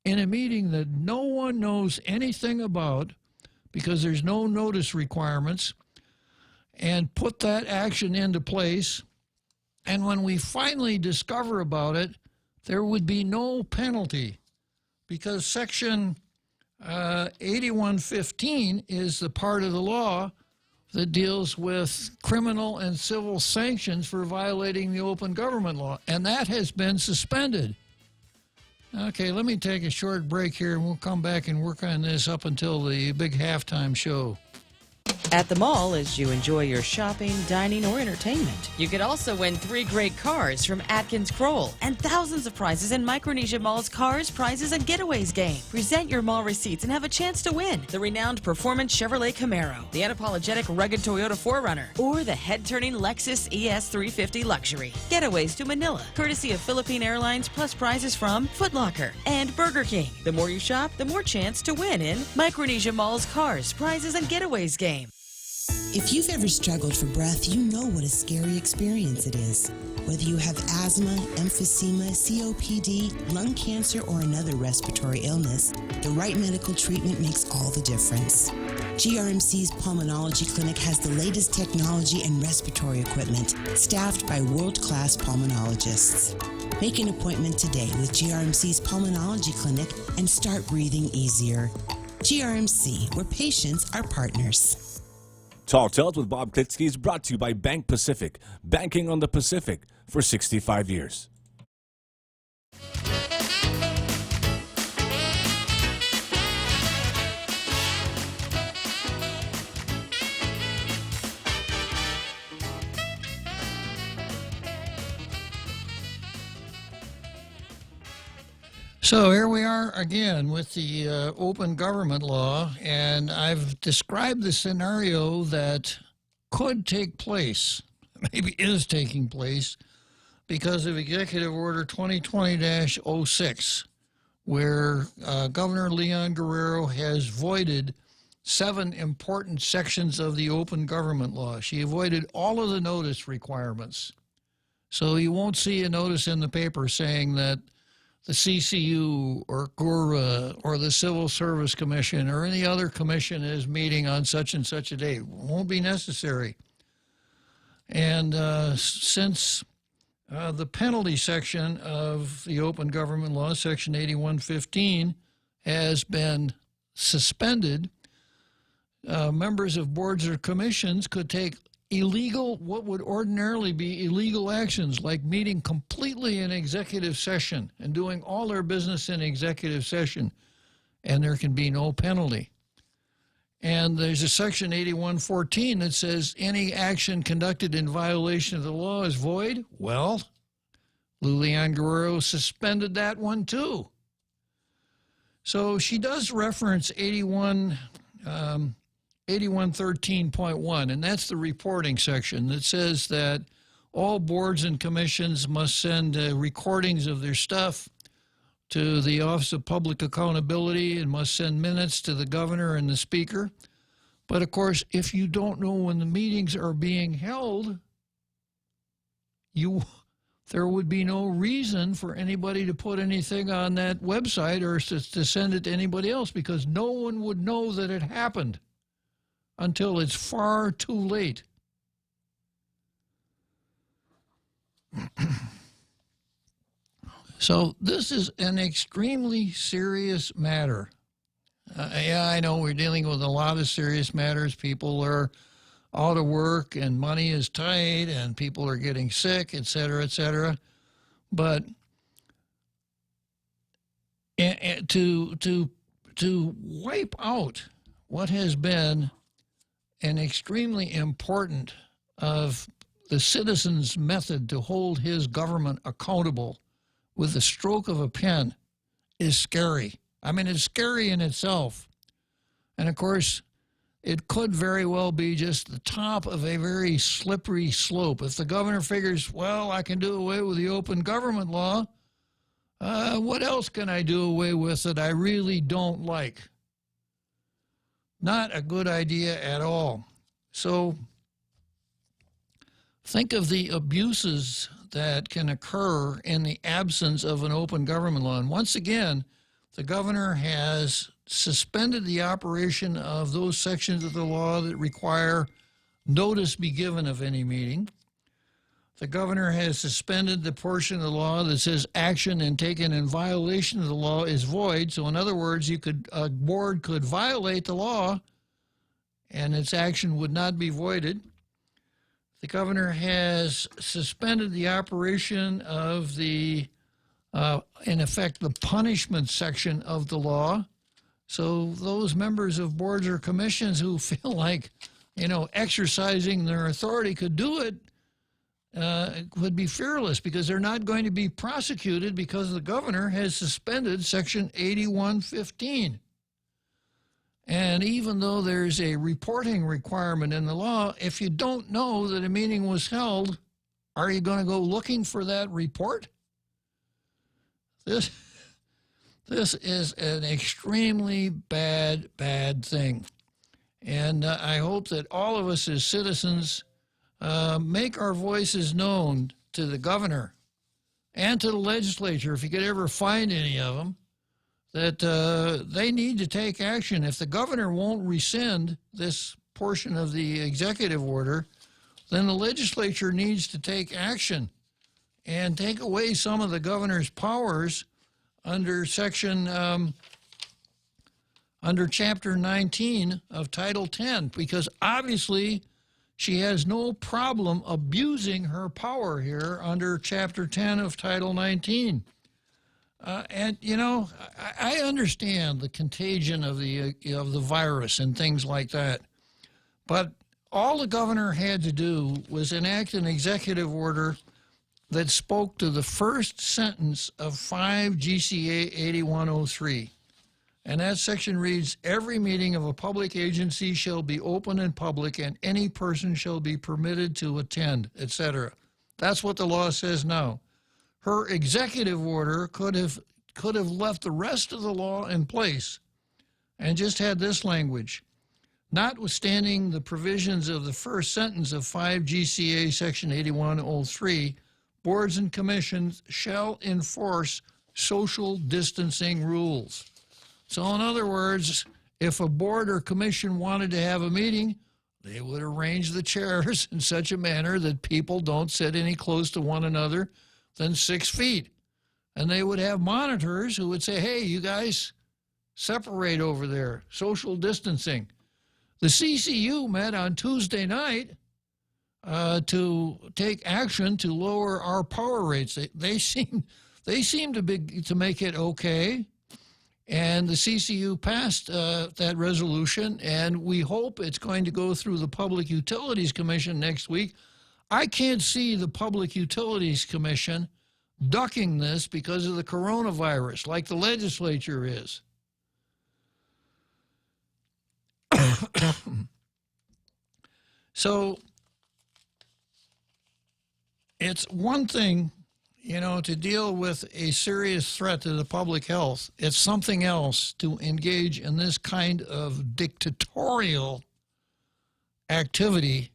in a meeting that no one knows anything about because there's no notice requirements, and put that action into place. And when we finally discover about it, there would be no penalty because Section 8115 is the part of the law that deals with criminal and civil sanctions for violating the open government law, and that has been suspended. Okay, let me take a short break here, and we'll come back and work on this up until the big halftime show. At the mall, as you enjoy your shopping, dining, or entertainment, you could also win 3 great cars from Atkins Kroll and thousands of prizes in Micronesia Mall's Cars, Prizes, and Getaways game. Present your mall receipts and have a chance to win the renowned performance Chevrolet Camaro, the unapologetic rugged Toyota 4Runner, or the head-turning Lexus ES350 Luxury. Getaways to Manila, courtesy of Philippine Airlines, plus prizes from Foot Locker and Burger King. The more you shop, the more chance to win in Micronesia Mall's Cars, Prizes, and Getaways game. If you've ever struggled for breath, you know what a scary experience it is. Whether you have asthma, emphysema, COPD, lung cancer, or another respiratory illness, the right medical treatment makes all the difference. GRMC's Pulmonology Clinic has the latest technology and respiratory equipment, staffed by world-class pulmonologists. Make an appointment today with GRMC's Pulmonology Clinic and start breathing easier. GRMC, where patients are partners. Tall Tales with Bob Klitzkie is brought to you by Bank Pacific, banking on the Pacific for 65 years. So here we are again with the open government law, and I've described the scenario that could take place, maybe is taking place, because of Executive Order 2020-06, where Governor Leon Guerrero has voided 7 important sections of the open government law. She avoided all of the notice requirements. So you won't see a notice in the paper saying that the CCU or GURA or the Civil Service Commission or any other commission is meeting on such and such a date. It won't be necessary. And since the penalty section of the open government law, Section 8115, has been suspended, members of boards or commissions could take illegal, what would ordinarily be illegal actions, like meeting completely in executive session and doing all their business in executive session, and there can be no penalty. And there's a Section 8114 that says any action conducted in violation of the law is void. Well, Leon Guerrero suspended that one too. So she does reference 8113.1, and that's the reporting section that says that all boards and commissions must send recordings of their stuff to the Office of Public Accountability and must send minutes to the governor and the speaker. But, of course, if you don't know when the meetings are being held, there would be no reason for anybody to put anything on that website or to send it to anybody else, because no one would know that it happened until it's far too late. So this is an extremely serious matter. Yeah, I know we're dealing with a lot of serious matters. People are out of work and money is tight and people are getting sick, et cetera, et cetera. But to wipe out what has been an extremely important of the citizen's method to hold his government accountable with the stroke of a pen is scary. I mean, it's scary in itself. And, of course, it could very well be just the top of a very slippery slope. If the governor figures, well, I can do away with the open government law, What else can I do away with that I really don't like? Not a good idea at all. So think of the abuses that can occur in the absence of an open government law. And once again, the governor has suspended the operation of those sections of the law that require notice be given of any meeting. The governor has suspended the portion of the law that says action and taken in violation of the law is void. So in other words, a board could violate the law and its action would not be voided. The governor has suspended the operation of the, in effect, the punishment section of the law. So those members of boards or commissions who feel like, exercising their authority could do it, would be fearless because they're not going to be prosecuted because the governor has suspended Section 8115. And even though there's a reporting requirement in the law, if you don't know that a meeting was held, are you going to go looking for that report? This is an extremely bad thing. And I hope that all of us as citizens make our voices known to the governor and to the legislature, if you could ever find any of them, that they need to take action. If the governor won't rescind this portion of the executive order, then the legislature needs to take action and take away some of the governor's powers under under Chapter 19 of Title 10, because obviously she has no problem abusing her power here under Chapter 10 of Title 19. And I understand the contagion of the virus and things like that, but all the governor had to do was enact an executive order that spoke to the first sentence of 5 GCA 8103. And that section reads, every meeting of a public agency shall be open and public, and any person shall be permitted to attend, etc. That's what the law says now. Her executive order could have left the rest of the law in place and just had this language. Notwithstanding the provisions of the first sentence of 5 GCA section 8103, boards and commissions shall enforce social distancing rules. So in other words, if a board or commission wanted to have a meeting, they would arrange the chairs in such a manner that people don't sit any close to one another than 6 feet. And they would have monitors who would say, hey, you guys separate over there, social distancing. The CCU met on Tuesday night to take action to lower our power rates. They seem to make it okay. And the CCU passed that resolution, and we hope it's going to go through the Public Utilities Commission next week. I can't see the Public Utilities Commission ducking this because of the coronavirus, like the legislature is. So it's one thing, to deal with a serious threat to the public health. It's something else to engage in this kind of dictatorial activity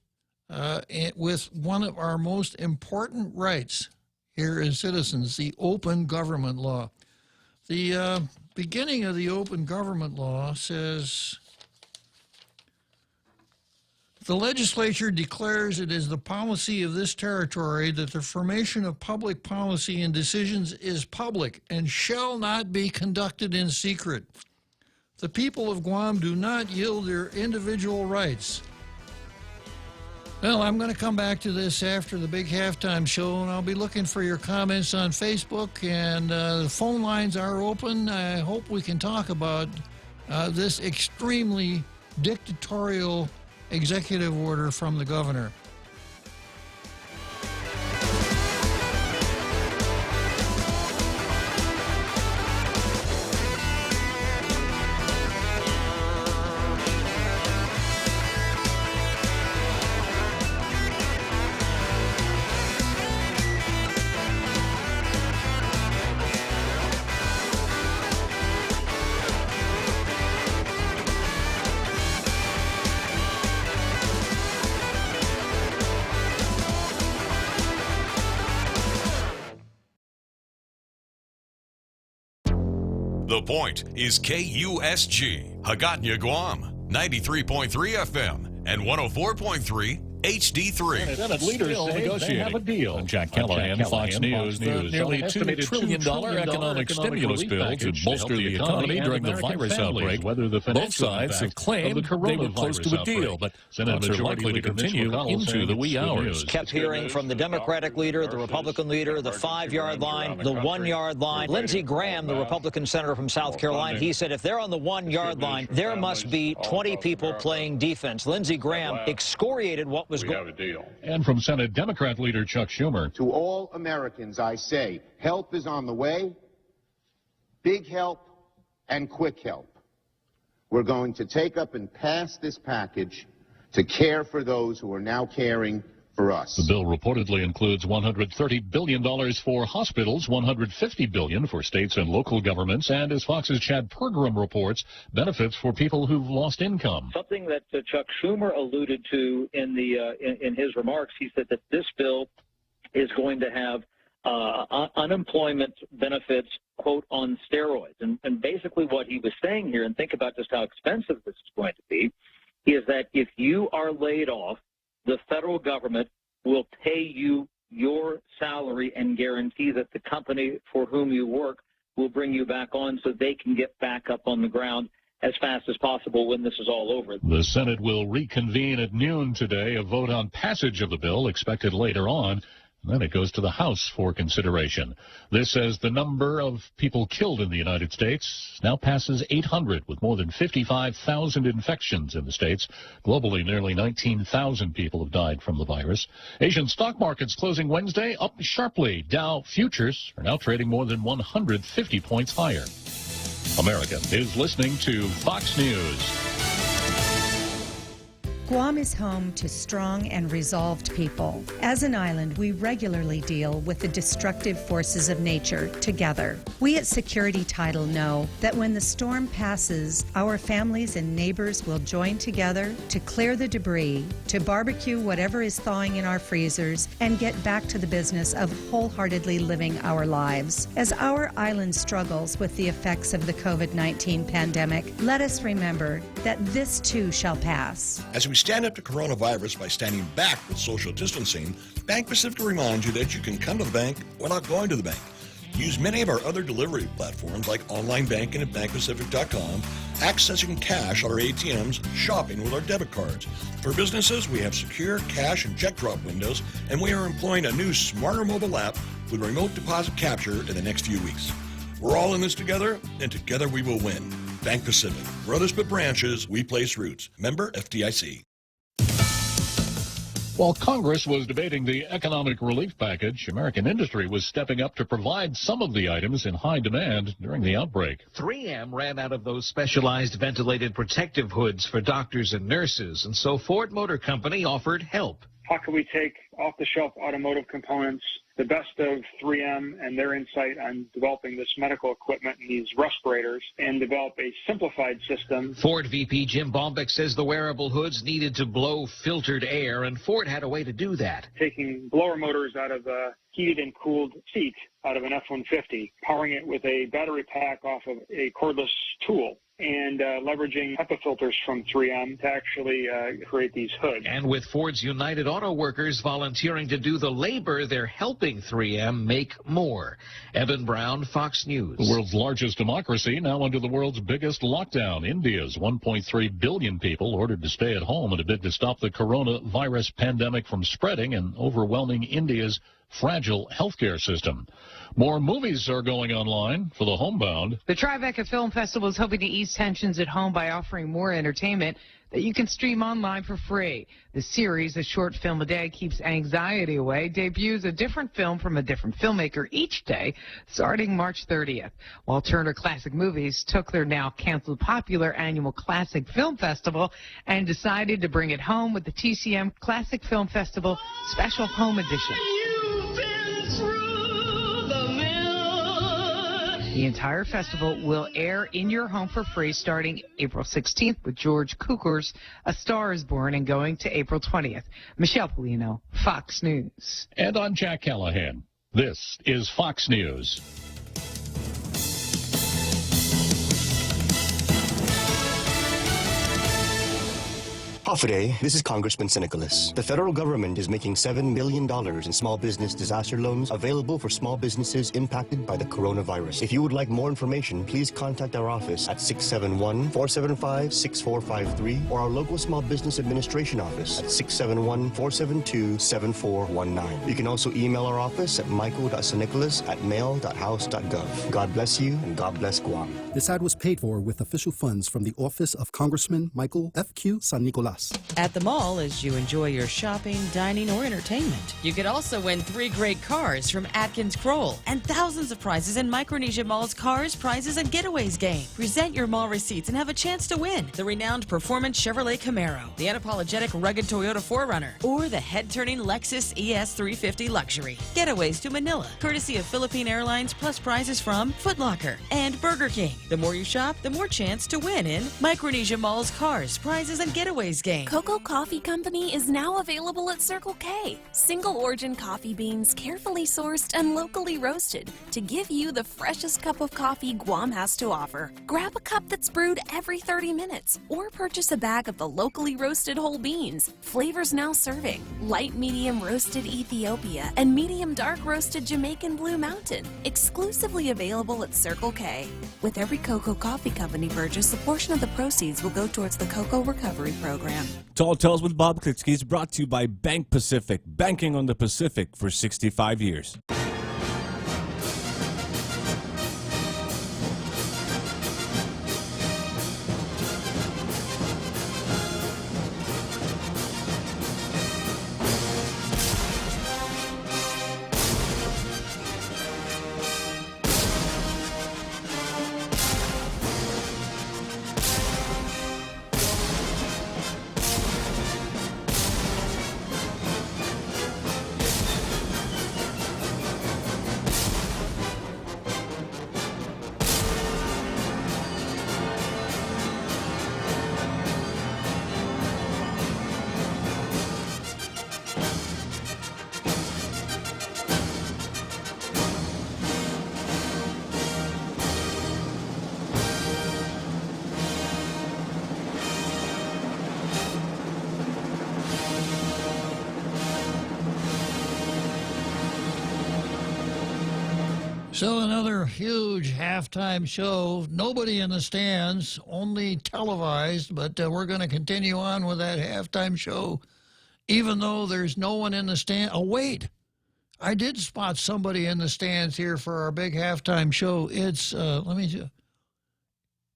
with one of our most important rights here as citizens, the open government law. The beginning of the open government law says, the legislature declares it is the policy of this territory that the formation of public policy and decisions is public and shall not be conducted in secret. The people of Guam do not yield their individual rights. Well, I'm going to come back to this after the big halftime show, and I'll be looking for your comments on Facebook, and the phone lines are open. I hope we can talk about this extremely dictatorial executive order from the governor. The Point is KUSG, Hagåtña, Guam, 93.3 FM and 104.3 HD3. Senate leaders say they have a deal. Jack Callahan, Fox News. The nearly $2 trillion economic stimulus bill to bolster the economy during the virus outbreak. Both sides have claimed they were close to a deal, but talks are likely to continue into the wee hours. Kept hearing from the Democratic leader, the Republican leader, the 5-yard line, the 1-yard line. Lindsey Graham, the Republican senator from South Carolina, he said if they're on the 1-yard line, there must be 20 people playing defense. Lindsey Graham excoriated what was going on. And from Senate Democrat leader Chuck Schumer. To all Americans, I say, help is on the way, big help and quick help. We're going to take up and pass this package to care for those who are now caring for us. The bill reportedly includes $130 billion for hospitals, $150 billion for states and local governments, and as Fox's Chad Pergram reports, benefits for people who've lost income. Something that Chuck Schumer alluded to in his remarks, he said that this bill is going to have unemployment benefits, quote, on steroids. And basically what he was saying here, and think about just how expensive this is going to be, is that if you are laid off, the federal government will pay you your salary and guarantee that the company for whom you work will bring you back on so they can get back up on the ground as fast as possible when this is all over. The Senate will reconvene at noon today. A vote on passage of the bill expected later on. Then it goes to the House for consideration. This says the number of people killed in the United States now passes 800, with more than 55,000 infections in the states. Globally, nearly 19,000 people have died from the virus. Asian stock markets closing Wednesday up sharply. Dow futures are now trading more than 150 points higher. America is listening to Fox News. Guam is home to strong and resolved people. As an island, we regularly deal with the destructive forces of nature together. We at Security Title know that when the storm passes, our families and neighbors will join together to clear the debris, to barbecue whatever is thawing in our freezers, and get back to the business of wholeheartedly living our lives. As our island struggles with the effects of the COVID-19 pandemic, let us remember that this too shall pass. As we stand up to coronavirus by standing back with social distancing, Bank Pacific reminds you that you can come to the bank without going to the bank. Use many of our other delivery platforms like online banking at bankpacific.com, accessing cash at our ATMs, shopping with our debit cards. For businesses, we have secure cash and check drop windows, and we are employing a new smarter mobile app with remote deposit capture in the next few weeks. We're all in this together, and together we will win. Bank Pacific. Brothers but branches, we place roots. Member FDIC. While Congress was debating the economic relief package, American industry was stepping up to provide some of the items in high demand during the outbreak. 3M ran out of those specialized ventilated protective hoods for doctors and nurses, and so Ford Motor Company offered help. How can we take off-the-shelf automotive components, the best of 3M and their insight on developing this medical equipment and these respirators, and develop a simplified system? Ford VP Jim Bombeck says the wearable hoods needed to blow filtered air, and Ford had a way to do that. Taking blower motors out of a heated and cooled seat out of an F-150, powering it with a battery pack off of a cordless tool, and leveraging HEPA filters from 3M to actually create these hoods. And with Ford's United Auto Workers volunteering to do the labor, they're helping 3M make more. Evan Brown, Fox News. The world's largest democracy now under the world's biggest lockdown. India's 1.3 billion people ordered to stay at home in a bid to stop the coronavirus pandemic from spreading and overwhelming India's fragile healthcare system. More movies are going online for the homebound. The Tribeca Film Festival is hoping to ease tensions at home by offering more entertainment that you can stream online for free. The series, a short film a day, keeps anxiety away, debuts a different film from a different filmmaker each day, starting March 30th. While Turner Classic Movies took their now canceled popular annual Classic Film Festival and decided to bring it home with the TCM Classic Film Festival Special Home Edition. The entire festival will air in your home for free starting April 16th with George Cukor's A Star is Born and going to April 20th. Michelle Polino, Fox News. And I'm Jack Callahan. This is Fox News. Hafaday, this is Congressman Nicholas. The federal government is making $7 million in small business disaster loans available for small businesses impacted by the coronavirus. If you would like more information, please contact our office at 671-475-6453 or our local Small Business Administration office at 671-472-7419. You can also email our office at michael.sanicolas@mail.house.gov. God bless you and God bless Guam. This ad was paid for with official funds from the office of Congressman Michael F.Q. San Nicolas. At the mall, as you enjoy your shopping, dining, or entertainment, you could also win 3 great cars from Atkins Kroll and thousands of prizes in Micronesia Mall's Cars, Prizes, and Getaways game. Present your mall receipts and have a chance to win the renowned performance Chevrolet Camaro, the unapologetic rugged Toyota 4Runner, or the head-turning Lexus ES350 Luxury. Getaways to Manila, courtesy of Philippine Airlines, plus prizes from Foot Locker and Burger King. The more you shop, the more chance to win in Micronesia Mall's Cars, Prizes, and Getaways game. Cocoa Coffee Company is now available at Circle K. Single origin coffee beans, carefully sourced and locally roasted to give you the freshest cup of coffee Guam has to offer. Grab a cup that's brewed every 30 minutes or purchase a bag of the locally roasted whole beans. Flavors now serving: light medium roasted Ethiopia and medium dark roasted Jamaican Blue Mountain. Exclusively available at Circle K. With every Cocoa Coffee Company purchase, a portion of the proceeds will go towards the Cocoa Recovery Program. Tall Tales with Bob Klitzkie is brought to you by Bank Pacific, banking on the Pacific for 65 years. So another huge halftime show. Nobody in the stands, only televised, but we're going to continue on with that halftime show, even though there's no one in the stand. Oh, wait. I did spot somebody in the stands here for our big halftime show. It's,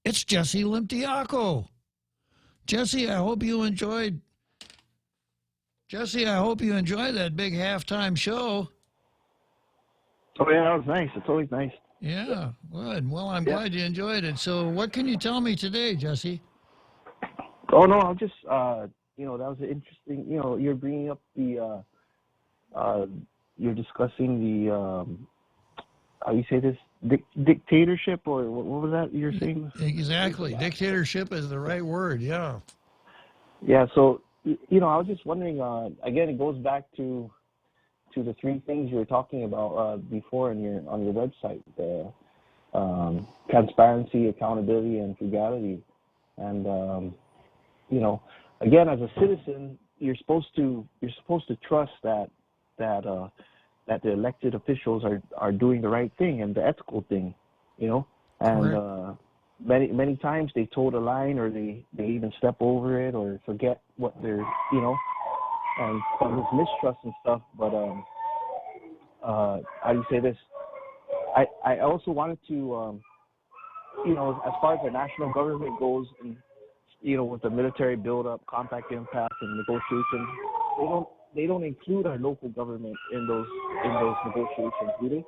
it's Jesse Limtiaco. Jesse, I hope you enjoyed that big halftime show. Oh, yeah, that was nice. It's always nice. Yeah, good. Well, I'm glad you enjoyed it. So what can you tell me today, Jesse? Oh, no, I'll just, that was interesting, you're bringing up the, you're discussing the, how you say this, dictatorship, or what was that you're saying? Exactly. Dictatorship is the right word, yeah. Yeah, so, I was just wondering, again, it goes back to the 3 things you were talking about before on your website: the transparency, accountability, and frugality. And again, as a citizen, you're supposed to trust that the elected officials are doing the right thing and the ethical thing, And many times they toe the line, or they even step over it, or forget what they're and causes mistrust and stuff. But how do you say this? I also wanted to, as far as the national government goes, and with the military buildup, compact impasse, and negotiations, they don't include our local government in those negotiations, do they?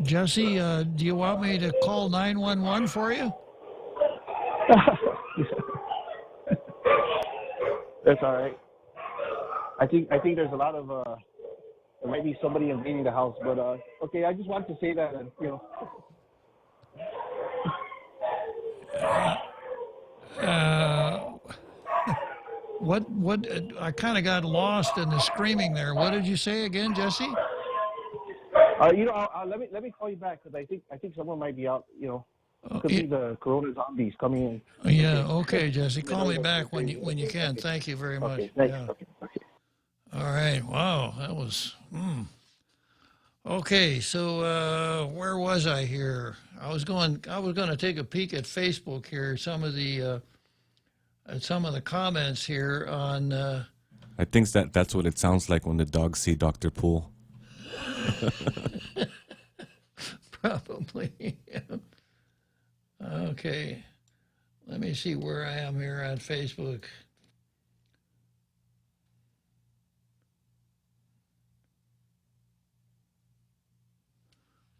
Jesse, do you want me to call 911 for you? That's all right. I think there's a lot of there might be somebody invading the house, but okay. I just wanted to say that, and What? I kind of got lost in the screaming there. What did you say again, Jesse? let me call you back, because I think someone might be out. Could be the Corona zombies coming in. Yeah, okay, Jesse. Call me back when you can. Thank you very much. Okay, thanks. Yeah. Okay. All right. Wow, that was. Okay, so where was I here? I was going to take a peek at Facebook here. Some of the comments here on. I think that's what it sounds like when the dogs see Dr. Poole. Probably. Yeah. Okay. Let me see where I am here on Facebook.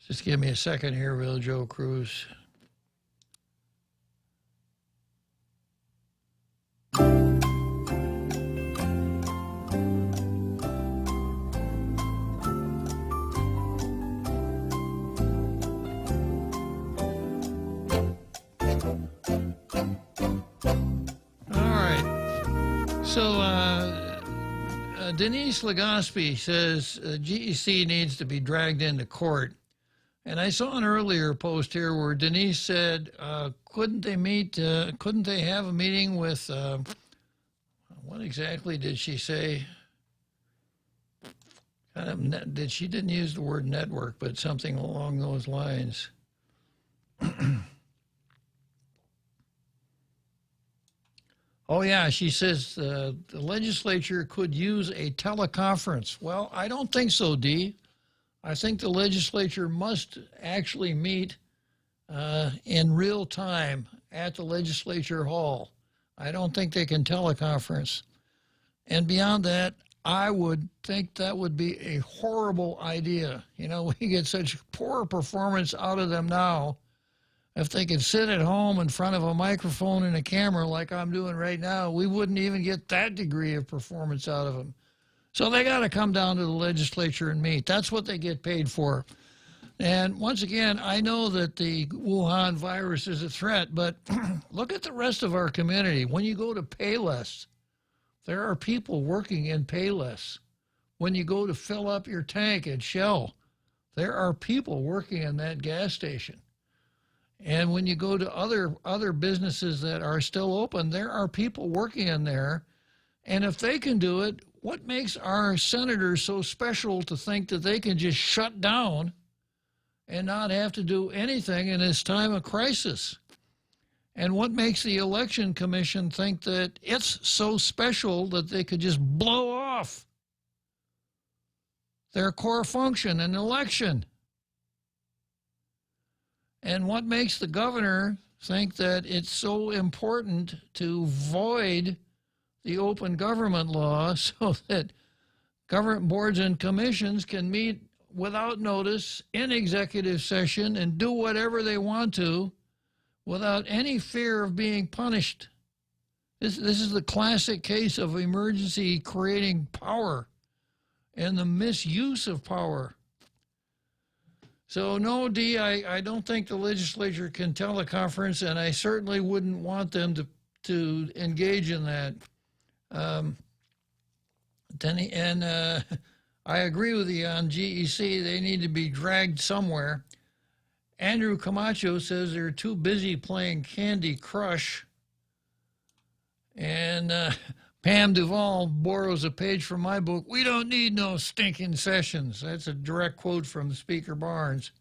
Just give me a second here, Will Joe Cruz. So Denise Legaspi says GEC needs to be dragged into court. And I saw an earlier post here where Denise said, couldn't they have a meeting with, what exactly did she say? She didn't use the word network, but something along those lines. Oh, yeah, she says the legislature could use a teleconference. Well, I don't think so, Dee. I think the legislature must actually meet in real time at the legislature hall. I don't think they can teleconference. And beyond that, I would think that would be a horrible idea. You know, we get such poor performance out of them now. If they could sit at home in front of a microphone and a camera like I'm doing right now, we wouldn't even get that degree of performance out of them. So they got to come down to the legislature and meet. That's what they get paid for. And once again, I know that the Wuhan virus is a threat, but look at the rest of our community. When you go to Payless, there are people working in Payless. When you go to fill up your tank at Shell, there are people working in that gas station. And when you go to other businesses that are still open, there are people working in there. And if they can do it, what makes our senators so special to think that they can just shut down and not have to do anything in this time of crisis? And what makes the Election Commission think that it's so special that they could just blow off their core function, an election? And what makes the governor think that it's so important to void the open government law so that government boards and commissions can meet without notice in executive session and do whatever they want to without any fear of being punished? This is the classic case of emergency creating power and the misuse of power. So no, Dee, I don't think the legislature can teleconference, and I certainly wouldn't want them to engage in that. I agree with you on GEC. They need to be dragged somewhere. Andrew Camacho says they're too busy playing Candy Crush. And Pam Duvall borrows a page from my book. We don't need no stinking sessions. That's a direct quote from Speaker Barnes.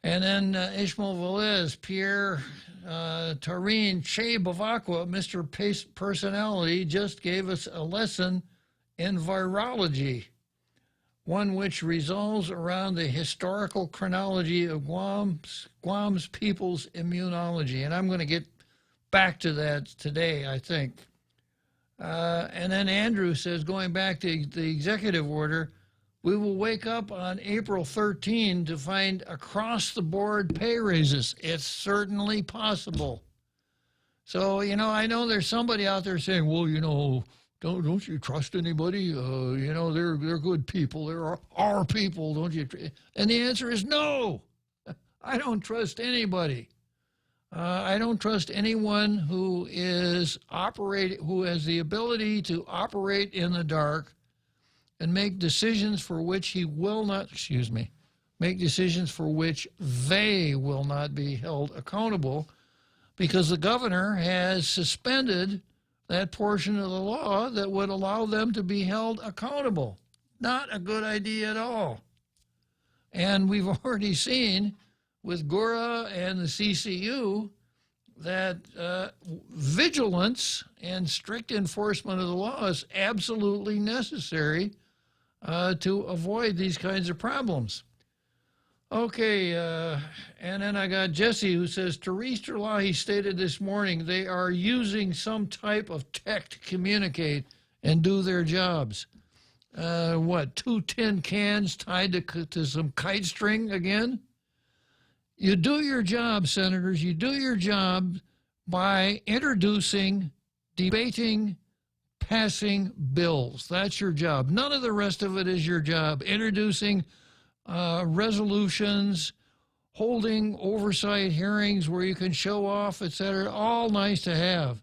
And then Ishmael Velez, Pierre Taurine, Che Bavacqua, Mr. Personality, just gave us a lesson in virology, one which revolves around the historical chronology of Guam's people's immunology. And I'm going to get back to that today, I think. And then Andrew says, going back to the executive order, we will wake up on April 13 to find across-the-board pay raises. It's certainly possible. So, you know, I know there's somebody out there saying, well, you know, don't you trust anybody? You know, they're good people. They're our people, don't you? And the answer is no. I don't trust anybody. I don't trust anyone who has the ability to operate in the dark and make decisions for which he will not, make decisions for which they will not be held accountable because the governor has suspended that portion of the law that would allow them to be held accountable. Not a good idea at all. And we've already seen with Gura and the CCU that vigilance and strict enforcement of the law is absolutely necessary to avoid these kinds of problems. Okay, and then I got Jesse who says, Therese Terlahi stated this morning they are using some type of tech to communicate and do their jobs. What, 2 tin cans tied to some kite string again? You do your job, senators. You do your job by introducing, debating, passing bills. That's your job. None of the rest of it is your job. Introducing resolutions, holding oversight hearings where you can show off, etc. All nice to have.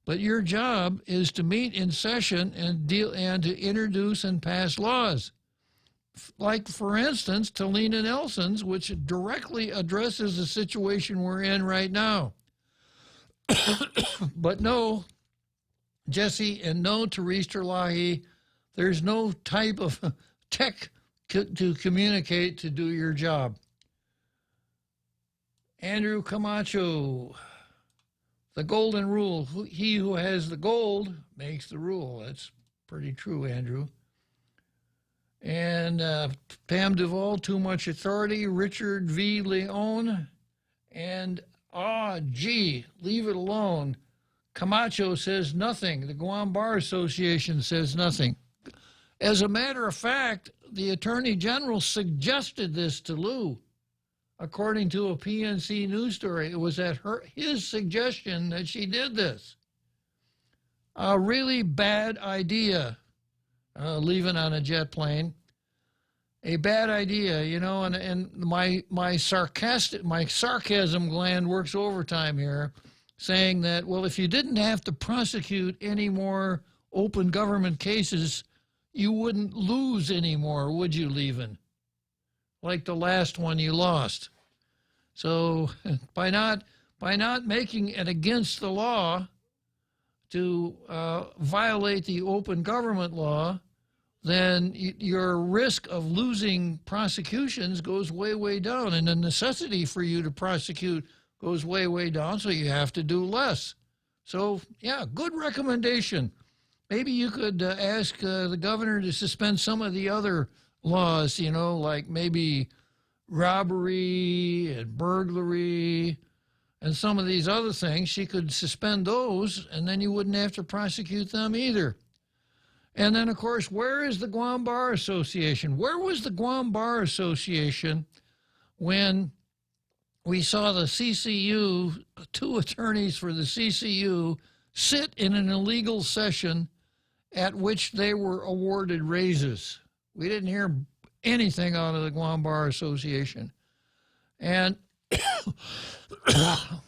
But your job is to meet in session and to introduce and pass laws. Like, for instance, Talina Nelson's, which directly addresses the situation we're in right now. But no, Jesse, and no, Therese Terlahi, there's no type of tech to communicate to do your job. Andrew Camacho, the golden rule. He who has the gold makes the rule. That's pretty true, Andrew. And Pam Duvall, too much authority. Richard V. Leone. And, leave it alone. Camacho says nothing. The Guam Bar Association says nothing. As a matter of fact, the Attorney General suggested this to Lou, according to a PNC news story. It was at his suggestion that she did this. A really bad idea, leaving on a jet plane. A bad idea, you know, and my sarcasm gland works overtime here, saying that, well, if you didn't have to prosecute any more open government cases, you wouldn't lose anymore, would you, Levin? Like the last one you lost. So by not making it against the law to violate the open government law, then your risk of losing prosecutions goes way, way down. And the necessity for you to prosecute goes way, way down, so you have to do less. So, yeah, good recommendation. Maybe you could ask the governor to suspend some of the other laws, you know, like maybe robbery and burglary and some of these other things. She could suspend those, and then you wouldn't have to prosecute them either. And then, of course, where is the Guam Bar Association? Where was the Guam Bar Association when we saw the CCU, 2 attorneys for the CCU, sit in an illegal session at which they were awarded raises? We didn't hear anything out of the Guam Bar Association. And,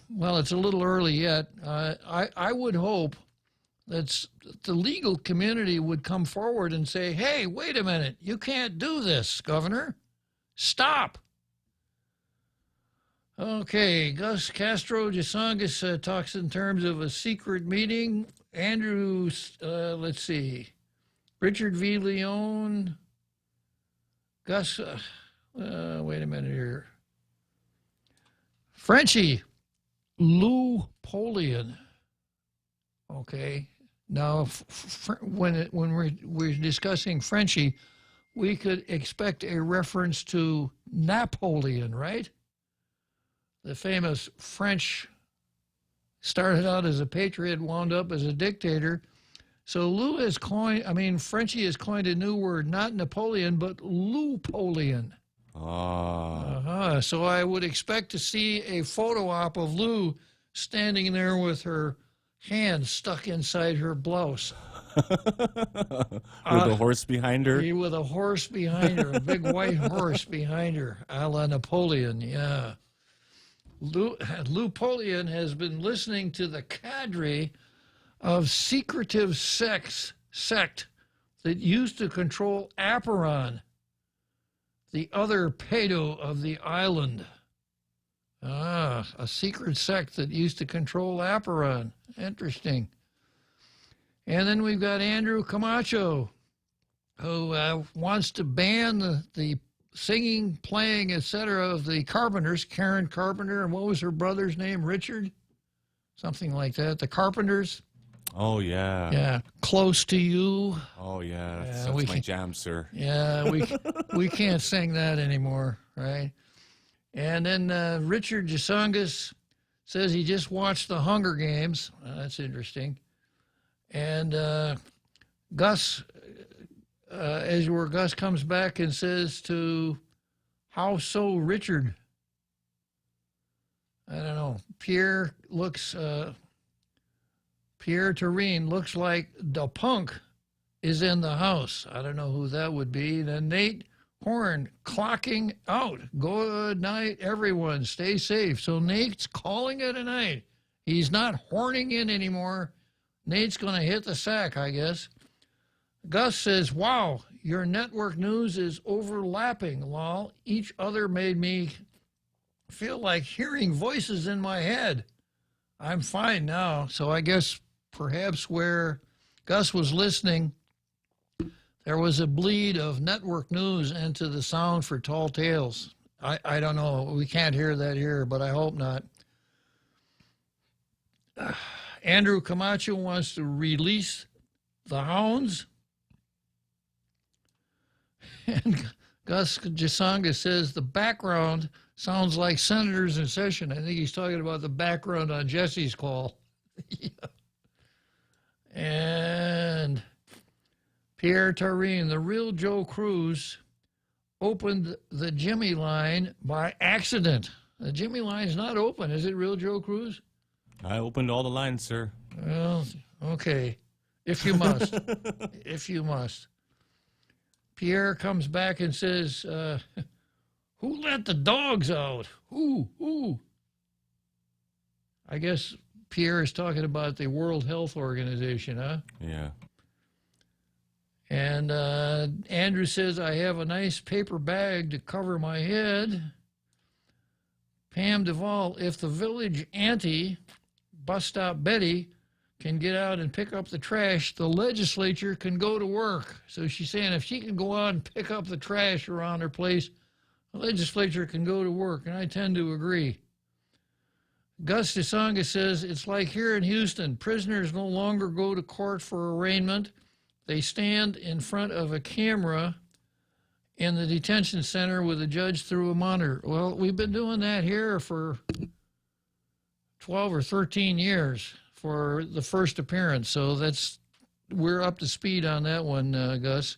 well, it's a little early yet. I would hope that the legal community would come forward and say, hey, wait a minute, you can't do this, Governor. Stop. Okay, Gus Castro Gisangas talks in terms of a secret meeting. Andrew, let's see, Richard V. Leone, Gus, wait a minute here. Frenchie, Lou Polian. Okay, now when we're discussing Frenchie, we could expect a reference to Napoleon, right? The famous French, started out as a patriot, wound up as a dictator. So Frenchie has coined a new word, not Napoleon, but Lou-Polian. So I would expect to see a photo op of Lou standing there with her hand stuck inside her blouse. With a horse behind her? With a horse behind her, a big white horse behind her, a la Napoleon, yeah. Lou-Polian has been listening to the cadre of secretive sect that used to control Aperon. the other pedo of the island. Ah, a secret sect that used to control Aparon. Interesting. And then we've got Andrew Camacho, who wants to ban the singing, playing, etc. of the Carpenters, Karen Carpenter, and what was her brother's name? Richard? Something like that. The Carpenters. Oh, yeah. Yeah. Close to You. Oh, yeah. Yeah, That's my jam, sir. Yeah, we can't sing that anymore, right? And then Richard Gisongas says he just watched the Hunger Games. That's interesting. And Gus, Gus comes back and says to, how so, Richard? I don't know. Pierre Terrine looks like the punk is in the house. I don't know who that would be. Then Nate Horn clocking out. Good night, everyone. Stay safe. So Nate's calling it a night. He's not horning in anymore. Nate's going to hit the sack, I guess. Gus says, wow, your network news is overlapping, lol. Each other made me feel like hearing voices in my head. I'm fine now. So I guess perhaps where Gus was listening, there was a bleed of network news into the sound for Tall Tales. I don't know. We can't hear that here, but I hope not. Andrew Camacho wants to release the hounds. And Gus Gisonga says the background sounds like senators in session. I think he's talking about the background on Jesse's call. Yeah. And Pierre Terrine, the real Joe Cruz, opened the Jimmy line by accident. The Jimmy line's not open. Is it real Joe Cruz? I opened all the lines, sir. Well, okay. If you must. If you must. Pierre comes back and says, who let the dogs out? Who? I guess Pierre is talking about the World Health Organization, huh? Yeah. And Andrew says, I have a nice paper bag to cover my head. Pam Duvall, if the village auntie, Bus Stop Betty, can get out and pick up the trash, the legislature can go to work. So she's saying if she can go out and pick up the trash around her place, the legislature can go to work, and I tend to agree. Gus Gisonga says, it's like here in Houston, prisoners no longer go to court for arraignment. They stand in front of a camera in the detention center with a judge through a monitor. Well, we've been doing that here for 12 or 13 years for the first appearance. So we're up to speed on that one, Gus.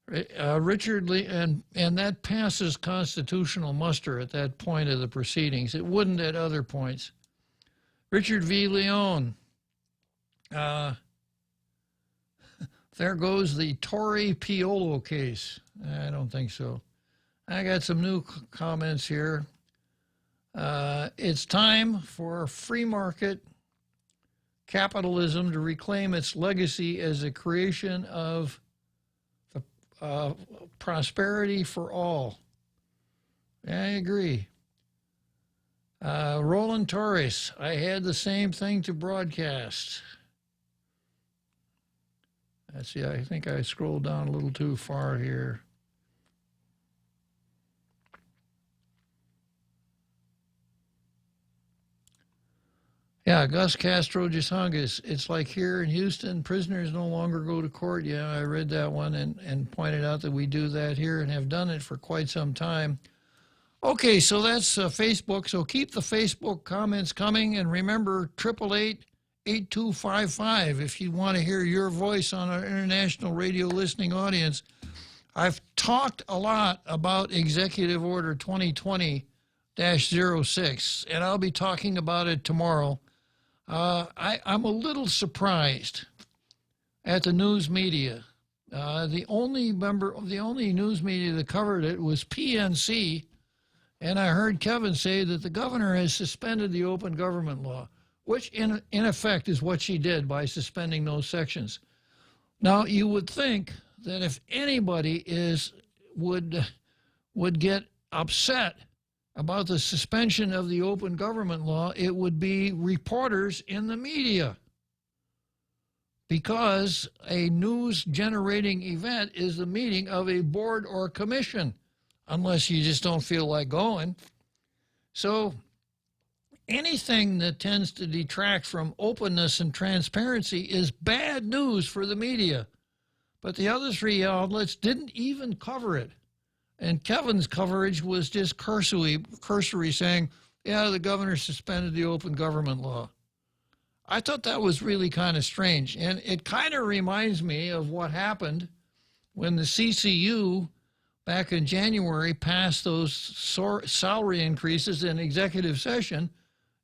Richard Lee, and that passes constitutional muster at that point of the proceedings. It wouldn't at other points. Richard V. Leone. There goes the Torrey Piolo case. I don't think so. I got some new comments here. It's time for free market capitalism to reclaim its legacy as a creation of prosperity for all. I agree. Roland Torres, I had the same thing to broadcast. Let's see, I think I scrolled down a little too far here. Yeah, Gus Castro Gisongas, it's like here in Houston, prisoners no longer go to court. Yeah, I read that one and pointed out that we do that here and have done it for quite some time. Okay, so that's Facebook. So keep the Facebook comments coming, and remember 888-8255 if you want to hear your voice on our international radio listening audience. I've talked a lot about Executive Order 2020-06, and I'll be talking about it tomorrow. I'm a little surprised at the news media. The only news media that covered it was PNC, and I heard Kevin say that the governor has suspended the open government law, which in effect is what she did by suspending those sections. Now, you would think that if anybody would would get upset about the suspension of the open government law, it would be reporters in the media. Because a news-generating event is the meeting of a board or commission, unless you just don't feel like going. So anything that tends to detract from openness and transparency is bad news for the media. But the other three outlets didn't even cover it. And Kevin's coverage was just cursory saying, yeah, the governor suspended the open government law. I thought that was really kind of strange. And it kind of reminds me of what happened when the CCU back in January passed those salary increases in executive session,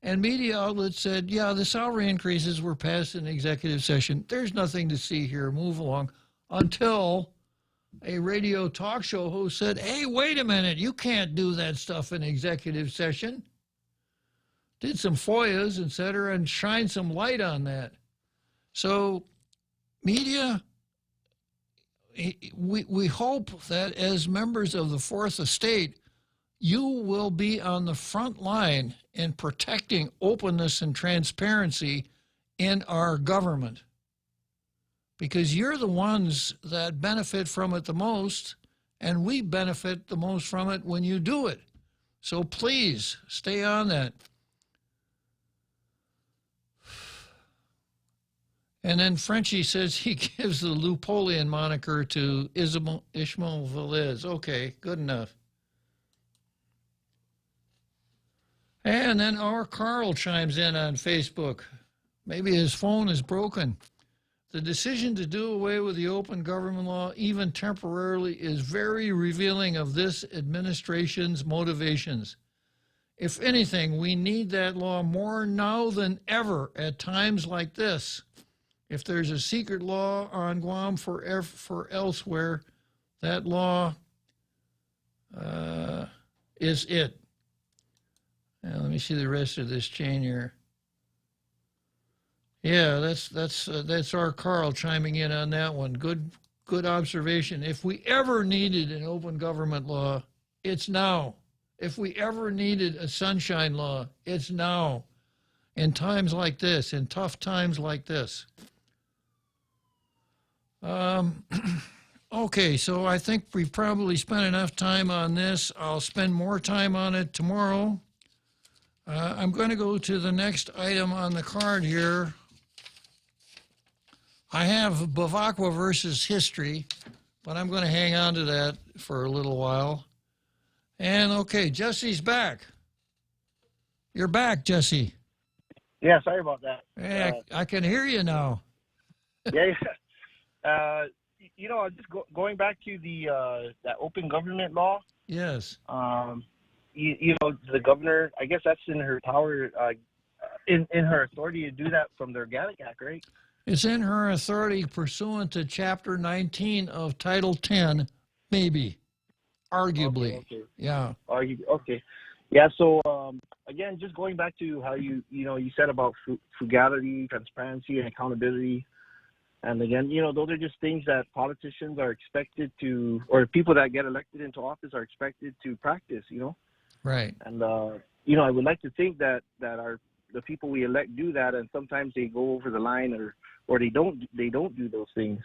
and media outlets said, yeah, the salary increases were passed in executive session. There's nothing to see here. Move along. Until a radio talk show host said, hey, wait a minute, you can't do that stuff in executive session. Did some FOIAs, et cetera, and shined some light on that. So media, we hope that as members of the Fourth Estate, you will be on the front line in protecting openness and transparency in our government. Because you're the ones that benefit from it the most, and we benefit the most from it when you do it. So please stay on that. And then Frenchie says he gives the Lupolian moniker to Ishmael Velez. Okay, good enough. And then our Carl chimes in on Facebook. Maybe his phone is broken. The decision to do away with the open government law, even temporarily, is very revealing of this administration's motivations. If anything, we need that law more now than ever at times like this. If there's a secret law on Guam for elsewhere, that law is it. Now, let me see the rest of this chain here. Yeah, that's our Carl chiming in on that one. Good observation. If we ever needed an open government law, it's now. If we ever needed a sunshine law, it's now. In times like this, in tough times like this. Okay, so I think we've probably spent enough time on this. I'll spend more time on it tomorrow. I'm going to go to the next item on the card here. I have Bavacqua versus history, but I'm going to hang on to that for a little while. And, okay, Jesse's back. You're back, Jesse. Yeah, sorry about that. Yeah, I can hear you now. Yeah. Just going back to that open government law. Yes. The governor, I guess that's in her power, in her authority to do that from the Organic Act, right? It's in her authority pursuant to Chapter 19 of Title 10, maybe, arguably. Okay. Yeah. Okay. Yeah, so, again, just going back to how you said about frugality, transparency, and accountability. And again, those are just things that politicians are expected to, or people that get elected into office are expected to practice, Right. And, I would like to think that the people we elect do that, and sometimes they go over the line or they don't do those things.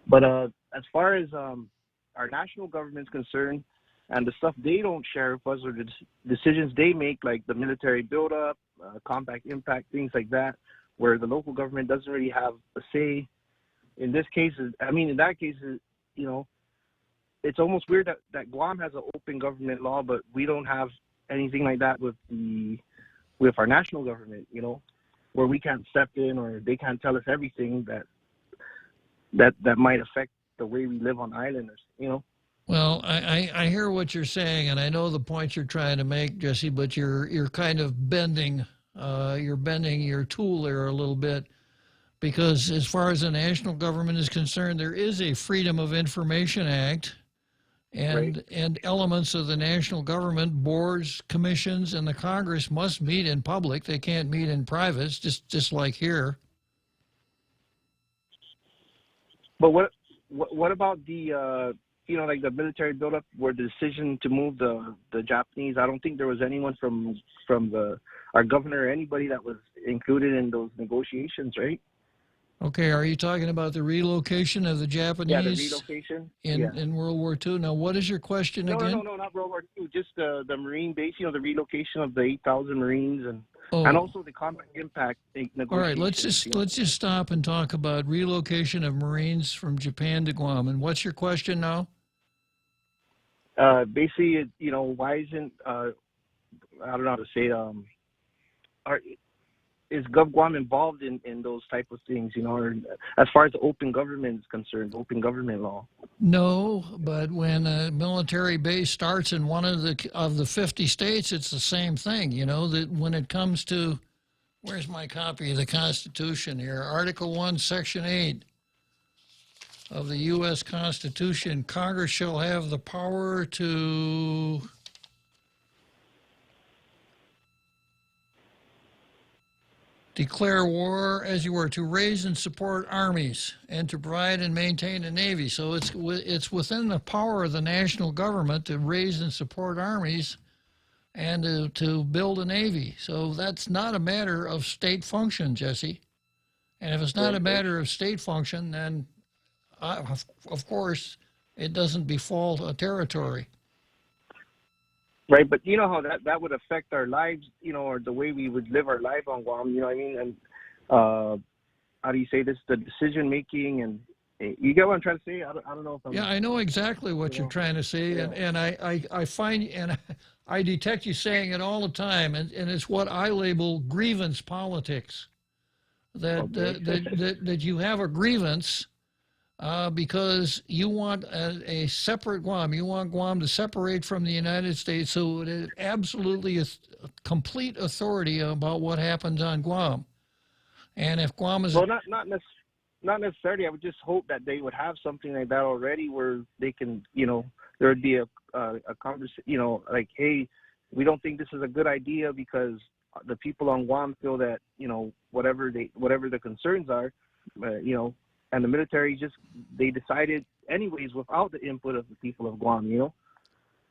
But as far as our national government's concerned, and the stuff they don't share with us, or the decisions they make, like the military buildup, compact impact, things like that, where the local government doesn't really have a say. In that case, it's almost weird that Guam has an open government law, but we don't have anything like that with our national government, where we can't step in or they can't tell us everything that might affect the way we live on islanders, Well, I hear what you're saying, and I know the point you're trying to make, Jesse, but you're kind of bending your tool there a little bit, because as far as the national government is concerned, there is a Freedom of Information Act, and right. And elements of the national government, boards, commissions, and the Congress must meet in public. They can't meet in privates, just like here. But what about the like the military buildup, where the decision to move the Japanese, I don't think there was anyone from our governor or anybody that was included in those negotiations, right? Okay, are you talking about the relocation of the Japanese? Yeah, the relocation in World War II. Now, what is your question again? No, not World War II. Just the Marine base. The relocation of the 8,000 Marines and also the combat impact negotiations. All right, let's just stop and talk about relocation of Marines from Japan to Guam. And what's your question now? Basically, why isn't I don't know how to say is GovGuam involved in those type of things, or as far as the open government is concerned, open government law? No, but when a military base starts in one of the 50 states, it's the same thing, that when it comes to, where's my copy of the Constitution here? Article 1, Section 8 of the U.S. Constitution, Congress shall have the power to declare war, as you were, to raise and support armies and to provide and maintain a navy. So it's within the power of the national government to raise and support armies and to build a navy. So that's not a matter of state function, Jesse. And if it's not a matter of state function, then of course it doesn't befall a territory. Right, but you know how that would affect our lives, or the way we would live our life on Guam, you know what I mean? And how do you say this? The decision making, and you get what I'm trying to say? I don't know if I'm... Yeah, I know exactly what you're trying to say, and I find, and I detect you saying it all the time, and it's what I label grievance politics. That you have a grievance because you want a separate Guam. You want Guam to separate from the United States so it absolutely is complete authority about what happens on Guam. And if Guam is... Well, not necessarily. I would just hope that they would have something like that already where they can, there would be a conversation, like, hey, we don't think this is a good idea because the people on Guam feel that, whatever the concerns are, and the military they decided anyways without the input of the people of Guam,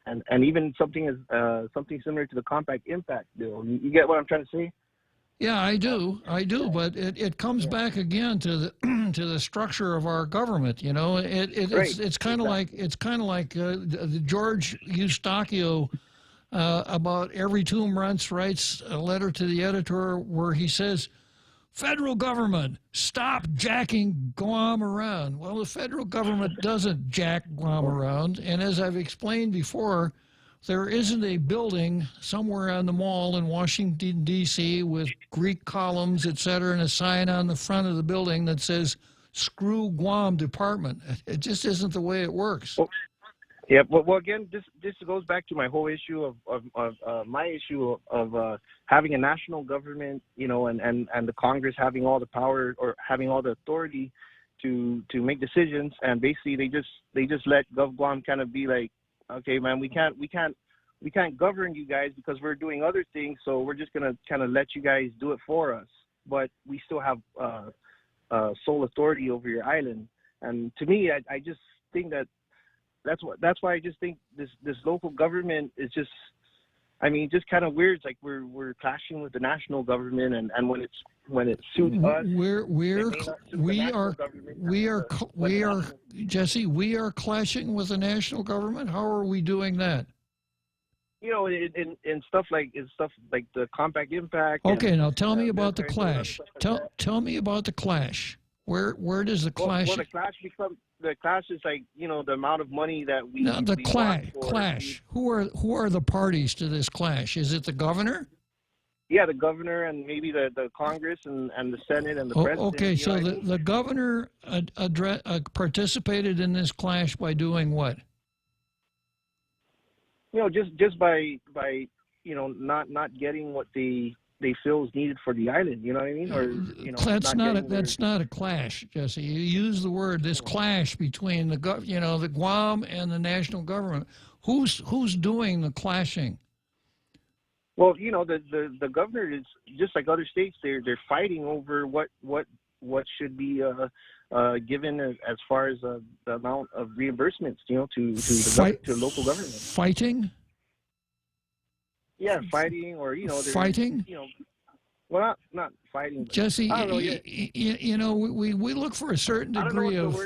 and even something similar to the compact impact bill. You get what I'm trying to say? Yeah, I do, but it comes back again to the to the structure of our government. It's kind of like George Eustachio about every 2 months writes a letter to the editor where he says, federal government, stop jacking Guam around. Well, the federal government doesn't jack Guam around, and as I've explained before, there isn't a building somewhere on the mall in Washington, D.C. with Greek columns, et cetera, and a sign on the front of the building that says, screw Guam Department. It just isn't the way it works. Yeah, well, again, this goes back to my whole issue of my issue of having a national government, and the Congress having all the power or having all the authority to make decisions, and basically they just let GovGuam kind of be like, okay, man, we can't govern you guys because we're doing other things, so we're just gonna kind of let you guys do it for us, but we still have sole authority over your island. And to me, I just think that's why I just think this local government is just just kind of weird. It's like we're clashing with the national government, and when it suits us, Jesse, we are clashing with the national government. How are we doing that? In stuff like the compact impact. Okay, now tell me about the clash. Tell me about the clash. Where does the clash? Well, the clash is like the amount of money that we. No, the clash. Who are the parties to this clash? Is it the governor? Yeah, the governor and maybe the Congress and the Senate and the president. Okay, so the governor participated in this clash by doing what? Just by not getting what they feel is needed for the island. You know what I mean? Or that's not a clash, Jesse. You use the word this clash between the Guam and the national government. Who's doing the clashing? Well, the governor is just like other states. They're fighting over what should be given as far as the amount of reimbursements, to the local government. Fighting? Yeah, fighting, or fighting. Well, not fighting. Jesse, I don't know. we look for a certain degree of.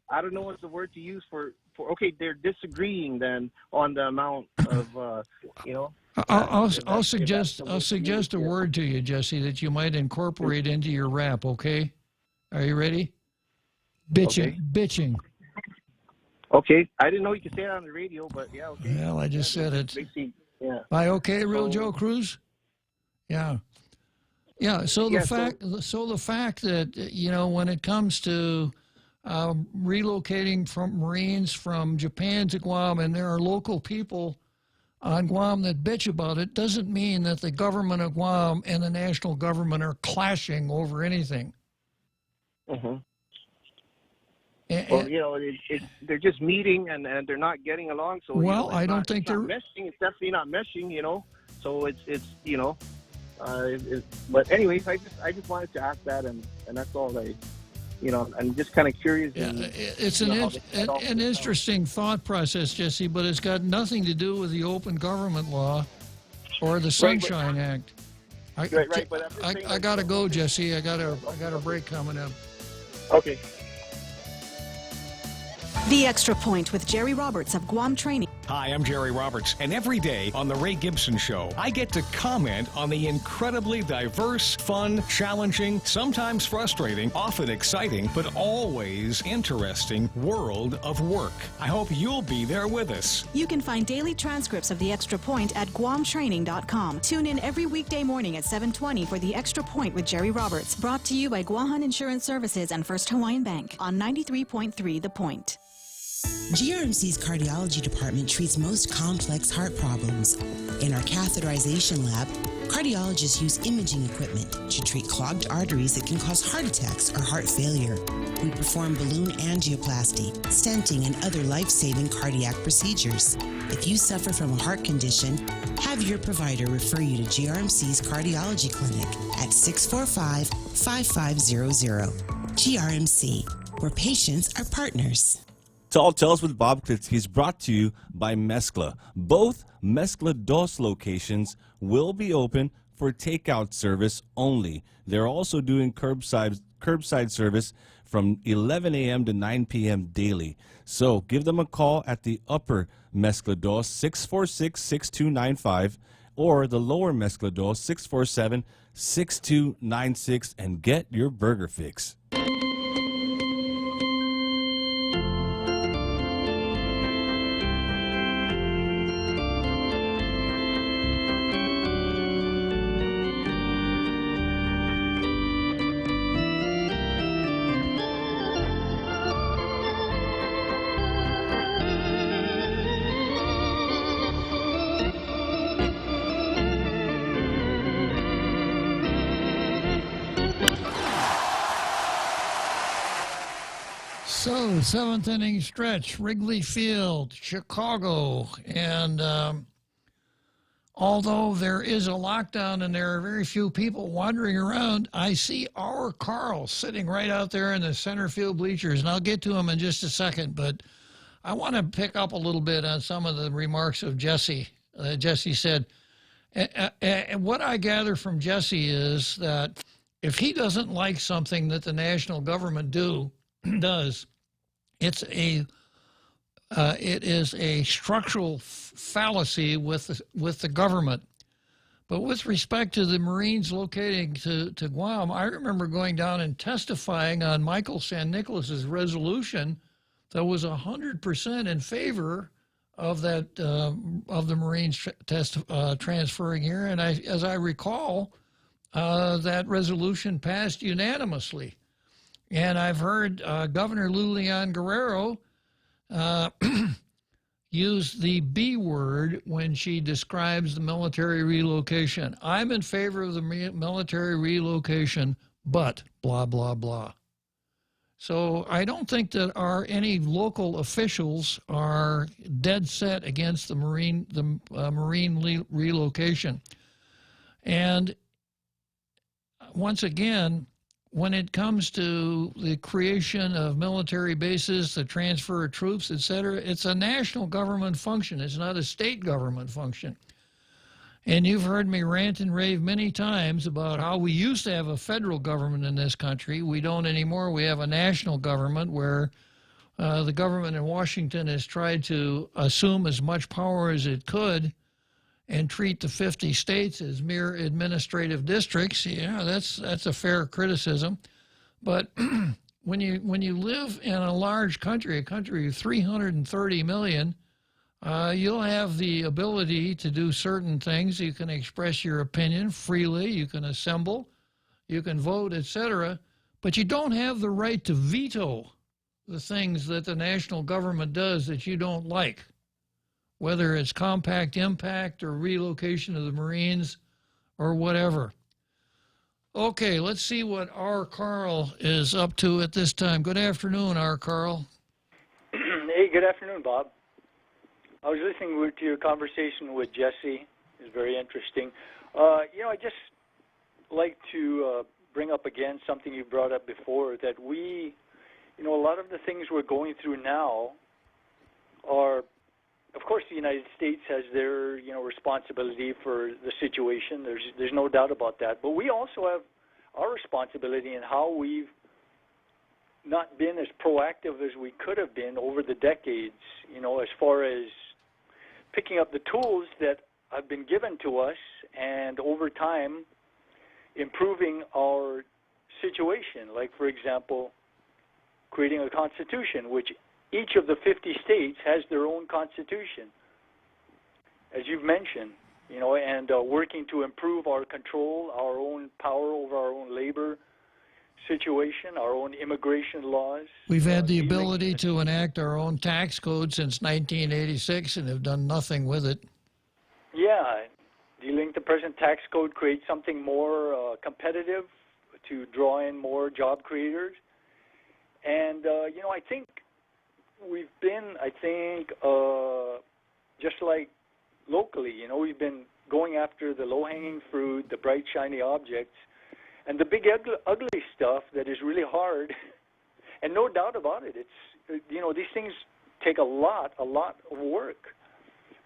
I don't know what's the word to use for. Okay, they're disagreeing then on the amount of I'll suggest a word to you, Jesse, that you might incorporate into your rap. Okay, are you ready? Bitching. Okay, I didn't know you could say it on the radio, but yeah. Okay. Well, I just said it. Yeah. Real Joe Cruz? Yeah. Yeah. So the fact that when it comes to relocating from Marines from Japan to Guam, and there are local people on Guam that bitch about it, doesn't mean that the government of Guam and the national government are clashing over anything. Mm-hmm. Well, they're just meeting and they're not getting along. So I don't think they're meshing. It's definitely not meshing. So it's but anyways, I just wanted to ask that, and that's all. I'm just kind of curious. Yeah, it's an interesting thought process, Jesse, but it's got nothing to do with the Open Government Law or the Sunshine Act. I gotta go, Jesse. I got a break coming up. Okay. The Extra Point with Jerry Roberts of Guam Training. Hi, I'm Jerry Roberts, and every day on The Ray Gibson Show, I get to comment on the incredibly diverse, fun, challenging, sometimes frustrating, often exciting, but always interesting world of work. I hope you'll be there with us. You can find daily transcripts of The Extra Point at guamtraining.com. Tune in every weekday morning at 7:20 for The Extra Point with Jerry Roberts, brought to you by Guahan Insurance Services and First Hawaiian Bank on 93.3 The Point. GRMC's cardiology department treats most complex heart problems. In our catheterization lab, cardiologists use imaging equipment to treat clogged arteries that can cause heart attacks or heart failure. We perform balloon angioplasty, stenting, and other life-saving cardiac procedures. If you suffer from a heart condition, have your provider refer you to GRMC's cardiology clinic at 645-5500. GRMC, where patients are partners. Tall Tales with Bob Klitzkie is brought to you by Mezcla. Both Mezcla Dos locations will be open for takeout service only. They're also doing curbside service from 11 a.m. to 9 p.m. daily. So give them a call at the upper Mezcla Dos, 646-6295, or the lower Mezcla Dos, 647-6296, and get your burger fix. So, seventh inning stretch, Wrigley Field, Chicago, and although there is a lockdown and there are very few people wandering around, I see our Carl sitting right out there in the center field bleachers, and I'll get to him in just a second, but I want to pick up a little bit on some of the remarks of Jesse. Jesse said, and what I gather from Jesse is that if he doesn't like something that the national government does, it is a structural fallacy with the government. But with respect to the Marines locating to Guam, I remember going down and testifying on Michael San Nicolas's resolution that was 100% in favor of that of the Marines transferring here. And as I recall, that resolution passed unanimously. And I've heard Governor Lulian Guerrero use the B word when she describes the military relocation. I'm in favor of the military relocation, but blah, blah, blah. So I don't think that any local officials are dead set against the Marine relocation. And once again, when it comes to the creation of military bases, the transfer of troops, etc., it's a national government function. It's not a state government function. And you've heard me rant and rave many times about how we used to have a federal government in this country. We don't anymore. We have a national government where the government in Washington has tried to assume as much power as it could and treat the 50 states as mere administrative districts. Yeah, that's a fair criticism. But when you live in a large country, a country of 330 million, you'll have the ability to do certain things. You can express your opinion freely. You can assemble. You can vote, etc. But you don't have the right to veto the things that the national government does that you don't like, whether it's compact impact or relocation of the Marines or whatever. Okay, let's see what R. Carl is up to at this time. Good afternoon, R. Carl. Hey, good afternoon, Bob. I was listening to your conversation with Jesse. It's very interesting. I just like to bring up again something you brought up before, that we, a lot of the things we're going through now are, of course, the United States has their, responsibility for the situation. There's no doubt about that. But we also have our responsibility in how we've not been as proactive as we could have been over the decades, as far as picking up the tools that have been given to us and over time improving our situation. Like, for example, creating a constitution, which each of the 50 states has their own constitution, as you've mentioned, and working to improve our control, our own power over our own labor situation, our own immigration laws. We've had the ability to enact our own tax code since 1986 and have done nothing with it. Yeah, dealing the present tax code creates something more competitive to draw in more job creators. And, I think we've been, just like locally, we've been going after the low-hanging fruit, the bright, shiny objects, and the big, ugly stuff that is really hard. And no doubt about it, it's, these things take a lot of work.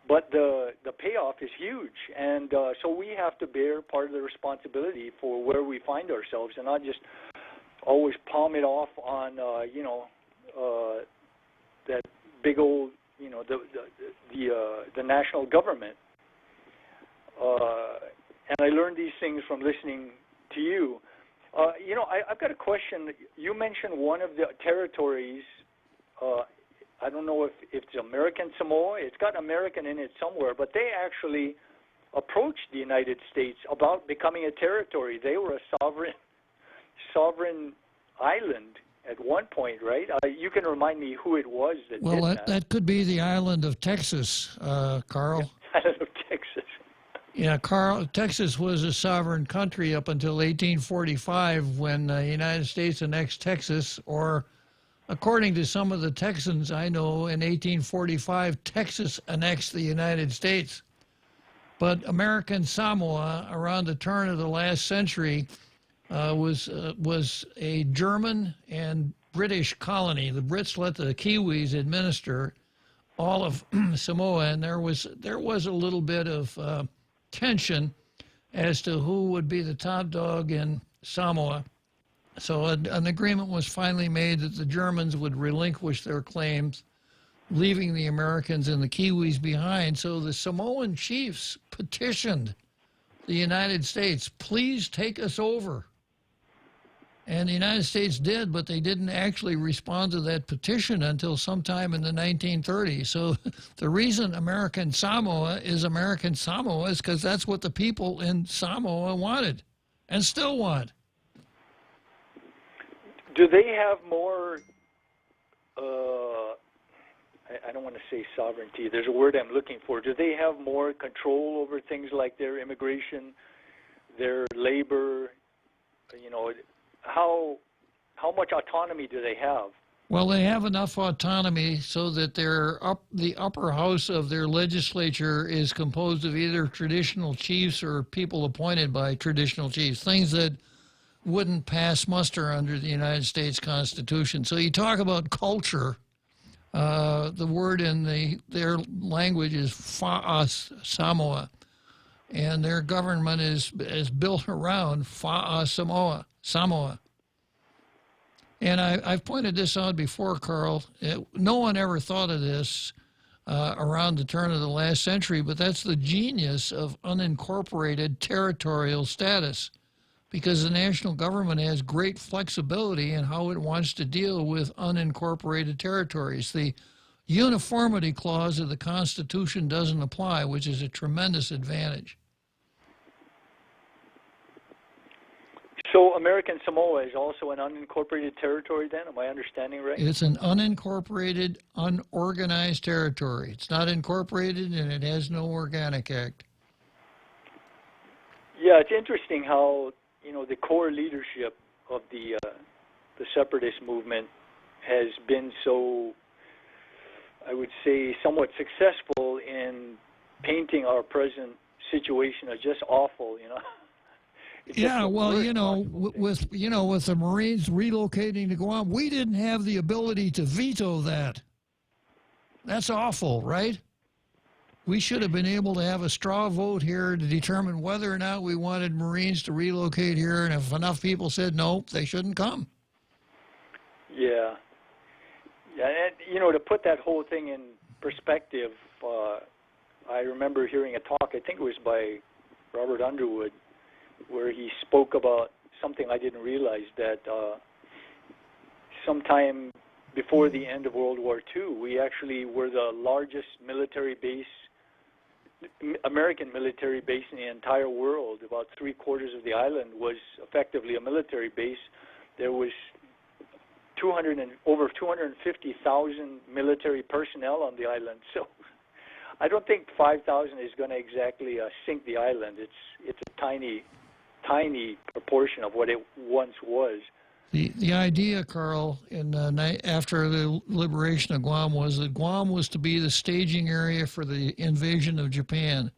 But the payoff is huge. And so we have to bear part of the responsibility for where we find ourselves and not just always palm it off on, that big old, the national government. And I learned these things from listening to you. I've got a question. You mentioned one of the territories, I don't know if it's American Samoa. It's got American in it somewhere, but they actually approached the United States about becoming a territory. They were a sovereign island at one point, right? You can remind me who it was that did that. That could be the island of Texas, Carl. Island of Texas. Yeah, Carl, Texas was a sovereign country up until 1845 when the United States annexed Texas, or according to some of the Texans I know, in 1845, Texas annexed the United States. But American Samoa, around the turn of the last century, was a German and British colony. The Brits let the Kiwis administer all of Samoa, and there was a little bit of tension as to who would be the top dog in Samoa. So an agreement was finally made that the Germans would relinquish their claims, leaving the Americans and the Kiwis behind. So the Samoan chiefs petitioned the United States, please take us over. And the United States did, but they didn't actually respond to that petition until sometime in the 1930s. So the reason American Samoa is because that's what the people in Samoa wanted and still want. Do they have more, I don't want to say sovereignty, there's a word I'm looking for. Do they have more control over things like their immigration, their labor, how much autonomy do they have? Well, they have enough autonomy so that the upper house of their legislature is composed of either traditional chiefs or people appointed by traditional chiefs, things that wouldn't pass muster under the United States Constitution. So you talk about culture. The word in their language is Fa'as Samoa, and their government is built around Fa'as Samoa. And I've pointed this out before, Carl. No one ever thought of this around the turn of the last century, but that's the genius of unincorporated territorial status, because the national government has great flexibility in how it wants to deal with unincorporated territories. The uniformity clause of the Constitution doesn't apply, which is a tremendous advantage. So American Samoa is also an unincorporated territory then? Am I understanding right? It's an unincorporated, unorganized territory. It's not incorporated, and it has no organic act. Yeah, it's interesting how, the core leadership of the separatist movement has been so, I would say, somewhat successful in painting our present situation as just awful, Yeah, well, with the Marines relocating to Guam, we didn't have the ability to veto that. That's awful, right? We should have been able to have a straw vote here to determine whether or not we wanted Marines to relocate here, and if enough people said no, they shouldn't come. Yeah. Yeah, and, to put that whole thing in perspective, I remember hearing a talk, I think it was by Robert Underwood, where he spoke about something I didn't realize, that sometime before the end of World War II, we actually were the largest American military base in the entire world. About 3/4 of the island was effectively a military base. There was over 250,000 military personnel on the island. So I don't think 5,000 is going to exactly sink the island. It's a tiny proportion of what it once was. The idea, Carl, after the liberation of Guam was that Guam was to be the staging area for the invasion of Japan.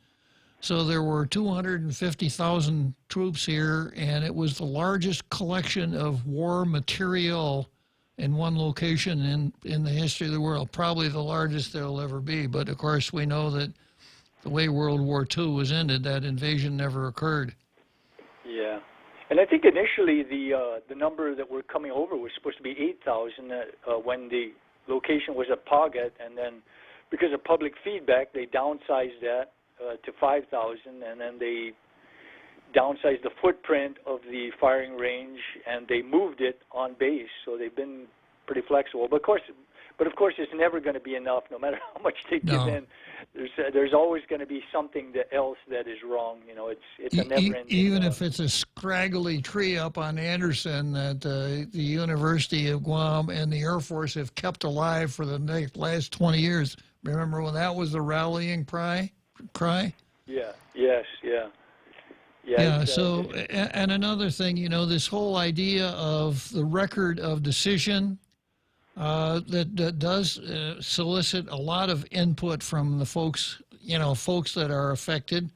So there were 250,000 troops here, and it was the largest collection of war material in one location in the history of the world, probably the largest there'll ever be. But, of course, we know that the way World War II was ended, that invasion never occurred. Yeah. And I think initially the number that were coming over was supposed to be 8,000 when the location was at Pagat, and then because of public feedback, they downsized that to 5,000, and then they downsized the footprint of the firing range, and they moved it on base. So they've been pretty flexible. But of course, it's never going to be enough, no matter how much they give in. There's always going to be something else that is wrong. It's a never-ending. Even if it's a scraggly tree up on Anderson that the University of Guam and the Air Force have kept alive for the last 20 years. Remember when that was the rallying cry? Yeah. Yes. Yeah. Yeah. So, and another thing, this whole idea of the record of decision. That does solicit a lot of input from the folks that are affected,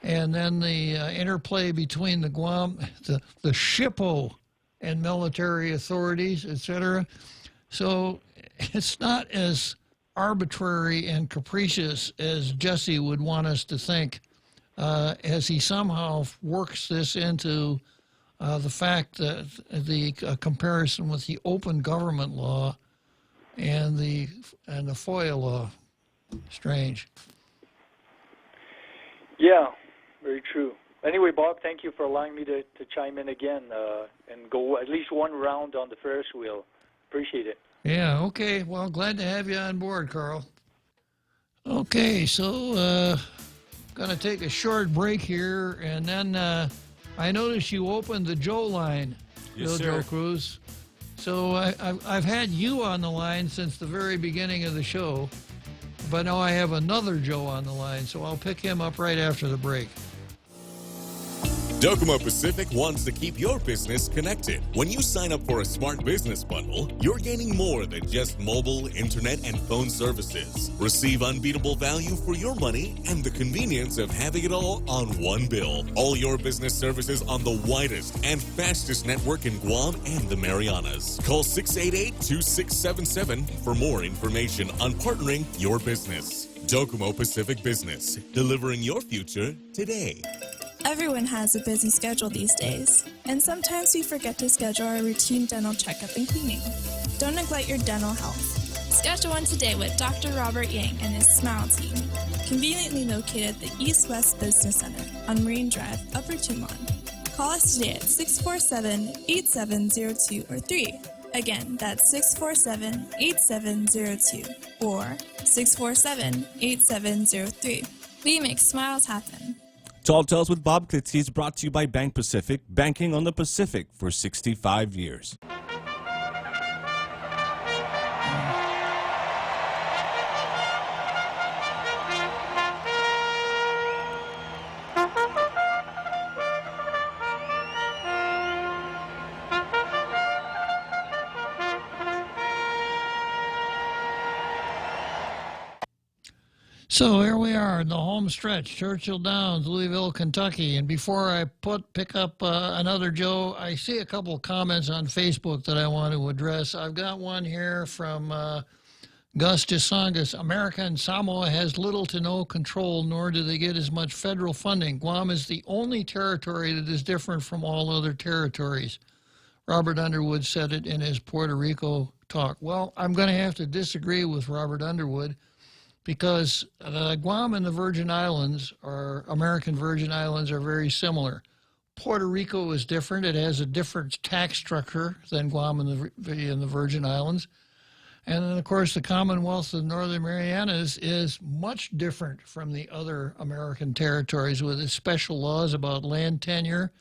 and then the interplay between the Guam, the SHPO, and military authorities, etc. So it's not as arbitrary and capricious as Jesse would want us to think, as he somehow works this into the fact that the comparison with the open government law and the FOIA law. Strange. Yeah, very true. Anyway, Bob, thank you for allowing me to chime in again and go at least one round on the Ferris wheel. Appreciate it. Yeah, okay. Well, glad to have you on board, Carl. Okay, so going to take a short break here, and then I noticed you opened the Joe line, Yes, Joe sir. Cruz. So I've had you on the line since the very beginning of the show, but now I have another Joe on the line, so I'll pick him up right after the break. Docomo Pacific wants to keep your business connected. When you sign up for a smart business bundle, you're gaining more than just mobile, internet, and phone services. Receive unbeatable value for your money and the convenience of having it all on one bill. All your business services on the widest and fastest network in Guam and the Marianas. Call 688-2677 for more information on partnering your business. Docomo Pacific Business, delivering your future today. Everyone has a busy schedule these days, and sometimes we forget to schedule our routine dental checkup and cleaning. Don't neglect your dental health. Schedule one today with Dr. Robert Yang and his Smile Team, conveniently located at the East West Business Center on Marine Drive, Upper Tumon. Call us today at 647-8702 or 3. Again, that's 647-8702 or 647-8703. We make smiles happen. Tall Tales with Bob Klitzkie is brought to you by Bank Pacific, banking on the Pacific for 65 years. So here we are in the home stretch, Churchill Downs, Louisville, Kentucky. And before I pick up another Joe, I see a couple of comments on Facebook that I want to address. I've got one here from Gus Gisongas. America and Samoa has little to no control, nor do they get as much federal funding. Guam is the only territory that is different from all other territories. Robert Underwood said it in his Puerto Rico talk. Well, I'm going to have to disagree with Robert Underwood, because Guam and the Virgin Islands, or American Virgin Islands, are very similar. Puerto Rico is different. It has a different tax structure than Guam and the Virgin Islands. And then, of course, the Commonwealth of Northern Marianas is much different from the other American territories, with its special laws about land tenure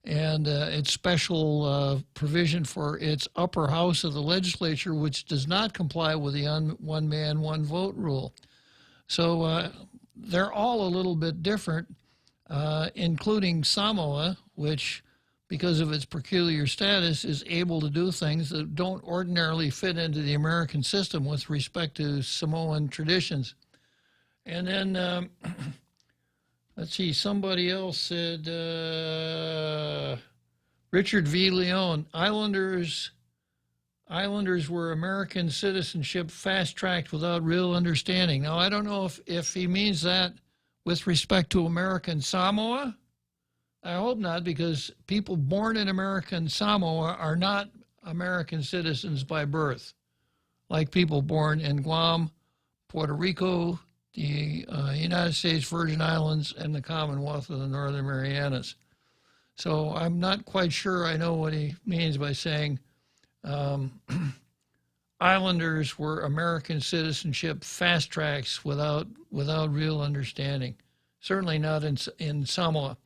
and its special provision for its upper house of the legislature, which does not comply with the one man, one vote rule. So they're all a little bit different, including Samoa, which, because of its peculiar status, is able to do things that don't ordinarily fit into the American system with respect to Samoan traditions. And then let's see, somebody else said, Richard V. Leon, Islanders were American citizenship fast-tracked without real understanding. Now, I don't know if he means that with respect to American Samoa. I hope not, because people born in American Samoa are not American citizens by birth, like people born in Guam, Puerto Rico, the United States Virgin Islands, and the Commonwealth of the Northern Marianas. So I'm not quite sure I know what he means by saying Islanders were American citizenship fast tracks without real understanding. Certainly not in Samoa.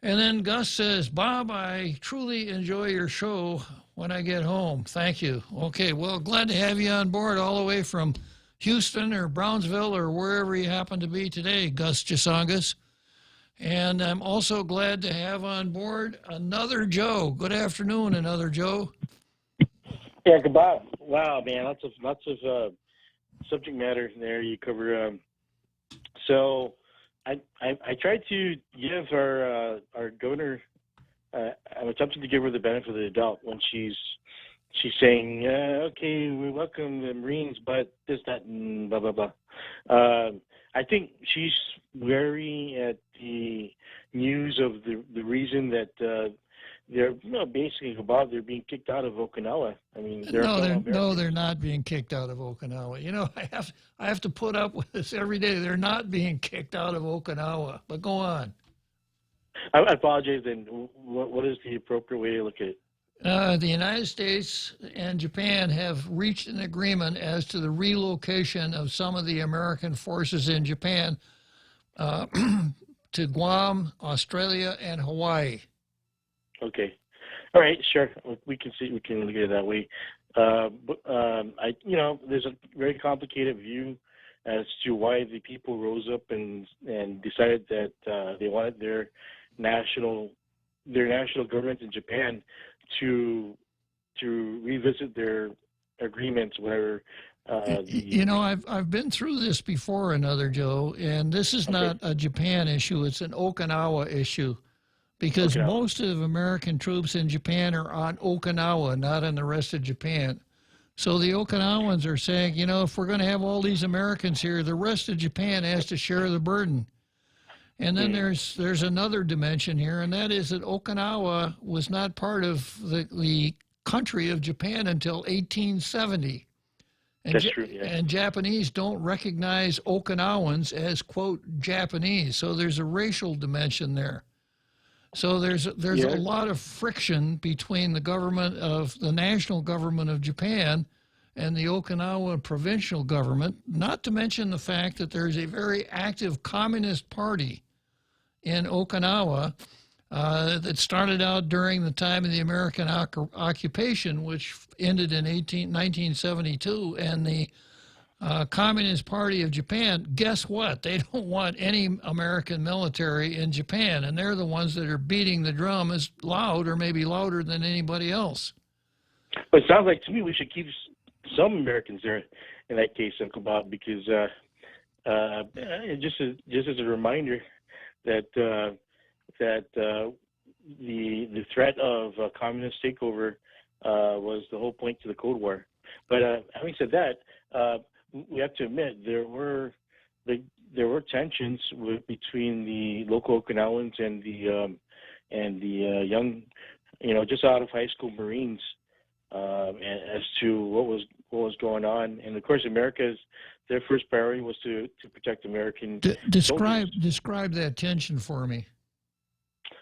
And then Gus says, Bob, I truly enjoy your show when I get home. Thank you. Okay, well, glad to have you on board all the way from Houston or Brownsville or wherever you happen to be today, Gus Gisongas. And I'm also glad to have on board another Joe. Good afternoon, another Joe. Yeah, goodbye. Wow, man, lots of subject matter there you cover. So I tried to give our governor. I'm attempting to give her the benefit of the doubt when she's saying, okay, we welcome the Marines, but this, that, and blah, blah, blah. I think she's wary at the news of the reason that they're basically about they're being kicked out of Okinawa. I mean, they're not being kicked out of Okinawa. You know, I have to put up with this every day. They're not being kicked out of Okinawa. But go on. I apologize. Then, what is the appropriate way to look at it? The United States and Japan have reached an agreement as to the relocation of some of the American forces in Japan to Guam, Australia, and Hawaii. Okay. All right, sure. We can look at it that way. But there's a very complicated view as to why the people rose up and decided that they wanted their national government in Japan to revisit their agreements, whatever. I've been through this before, Joe, and this is not a Japan issue. It's an Okinawa issue, because most of American troops in Japan are on Okinawa, not in the rest of Japan. So the Okinawans are saying, if we're going to have all these Americans here, the rest of Japan has to share the burden. And then there's another dimension here, and that is that Okinawa was not part of the country of Japan until 1870. And That's true, yeah. And Japanese don't recognize Okinawans as, quote, Japanese. So there's a racial dimension there. So there's a lot of friction between the national government of Japan and the Okinawa provincial government, not to mention the fact that there's a very active communist party in Okinawa that started out during the time of the American occupation, which ended in 1972, and the Communist Party of Japan, guess what? They don't want any American military in Japan, and they're the ones that are beating the drum as loud, or maybe louder than anybody else. But it sounds like to me we should keep some Americans there in that case, Uncle Bob, because just as a reminder that the threat of communist takeover was the whole point to the Cold War. But having said that, we have to admit there were tensions between the local Okinawans and the young, just out of high school Marines, as to what was going on. And of course, their first priority was to protect American soldiers. Describe that tension for me.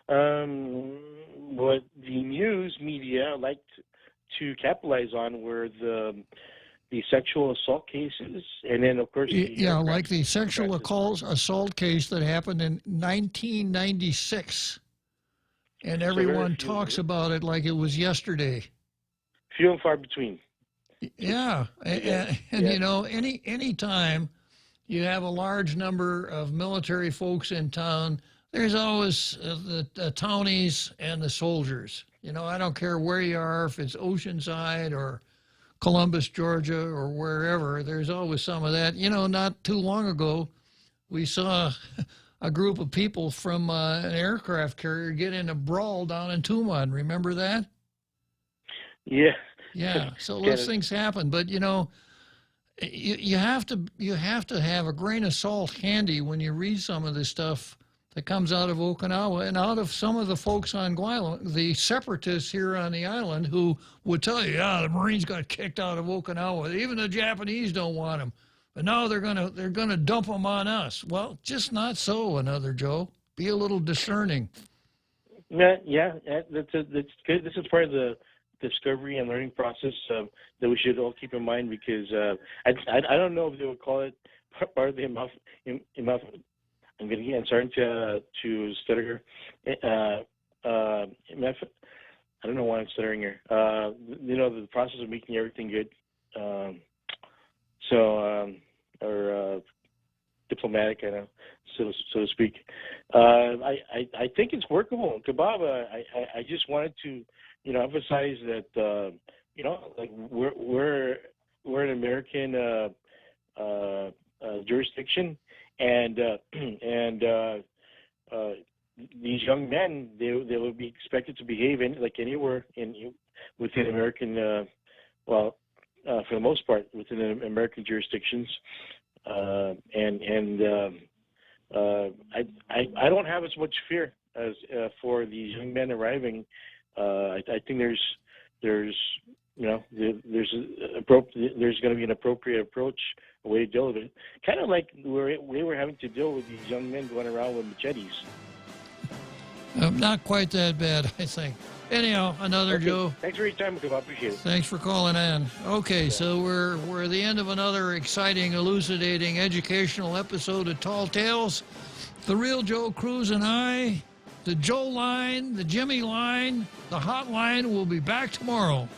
What the news media liked to capitalize on were the sexual assault cases, and then of course like the sexual assault case that happened in 1996, and everyone talks about it like it was yesterday. Few and far between. Yeah, and any time you have a large number of military folks in town, there's always the townies and the soldiers. I don't care where you are, if it's Oceanside or Columbus, Georgia, or wherever, there's always some of that. Not too long ago, we saw a group of people from an aircraft carrier get in a brawl down in Tumon. Remember that? Yeah. Yeah. So those things happen, but you have to have a grain of salt handy when you read some of this stuff that comes out of Okinawa and out of some of the folks on Guam, the separatists here on the island, who would tell you, the Marines got kicked out of Okinawa. Even the Japanese don't want them, but now they're gonna dump them on us. Well, just not so, Joe. Be a little discerning. Yeah, that's good. This is part of the discovery and learning process that we should all keep in mind, because I don't know if they would call it part of the I'm starting to stutter here. I don't know why I'm stuttering here. The process of making everything good. Or diplomatic, so to speak. I think it's workable. Kebab, I just wanted to, emphasize that, we're an American jurisdiction. And these young men, they will be expected to behave like anywhere within American, for the most part, within American jurisdictions. I don't have as much fear as for these young men arriving. I think there's going to be an appropriate approach, a way to deal with it. Kind of like we were having to deal with these young men going around with machetes. Not quite that bad, I think. Anyhow, Joe. Thanks for your time, I appreciate it. Thanks for calling in. Okay, so we're at the end of another exciting, elucidating, educational episode of Tall Tales. The real Joe Cruz and I, the Joe line, the Jimmy line, the hotline will be back tomorrow.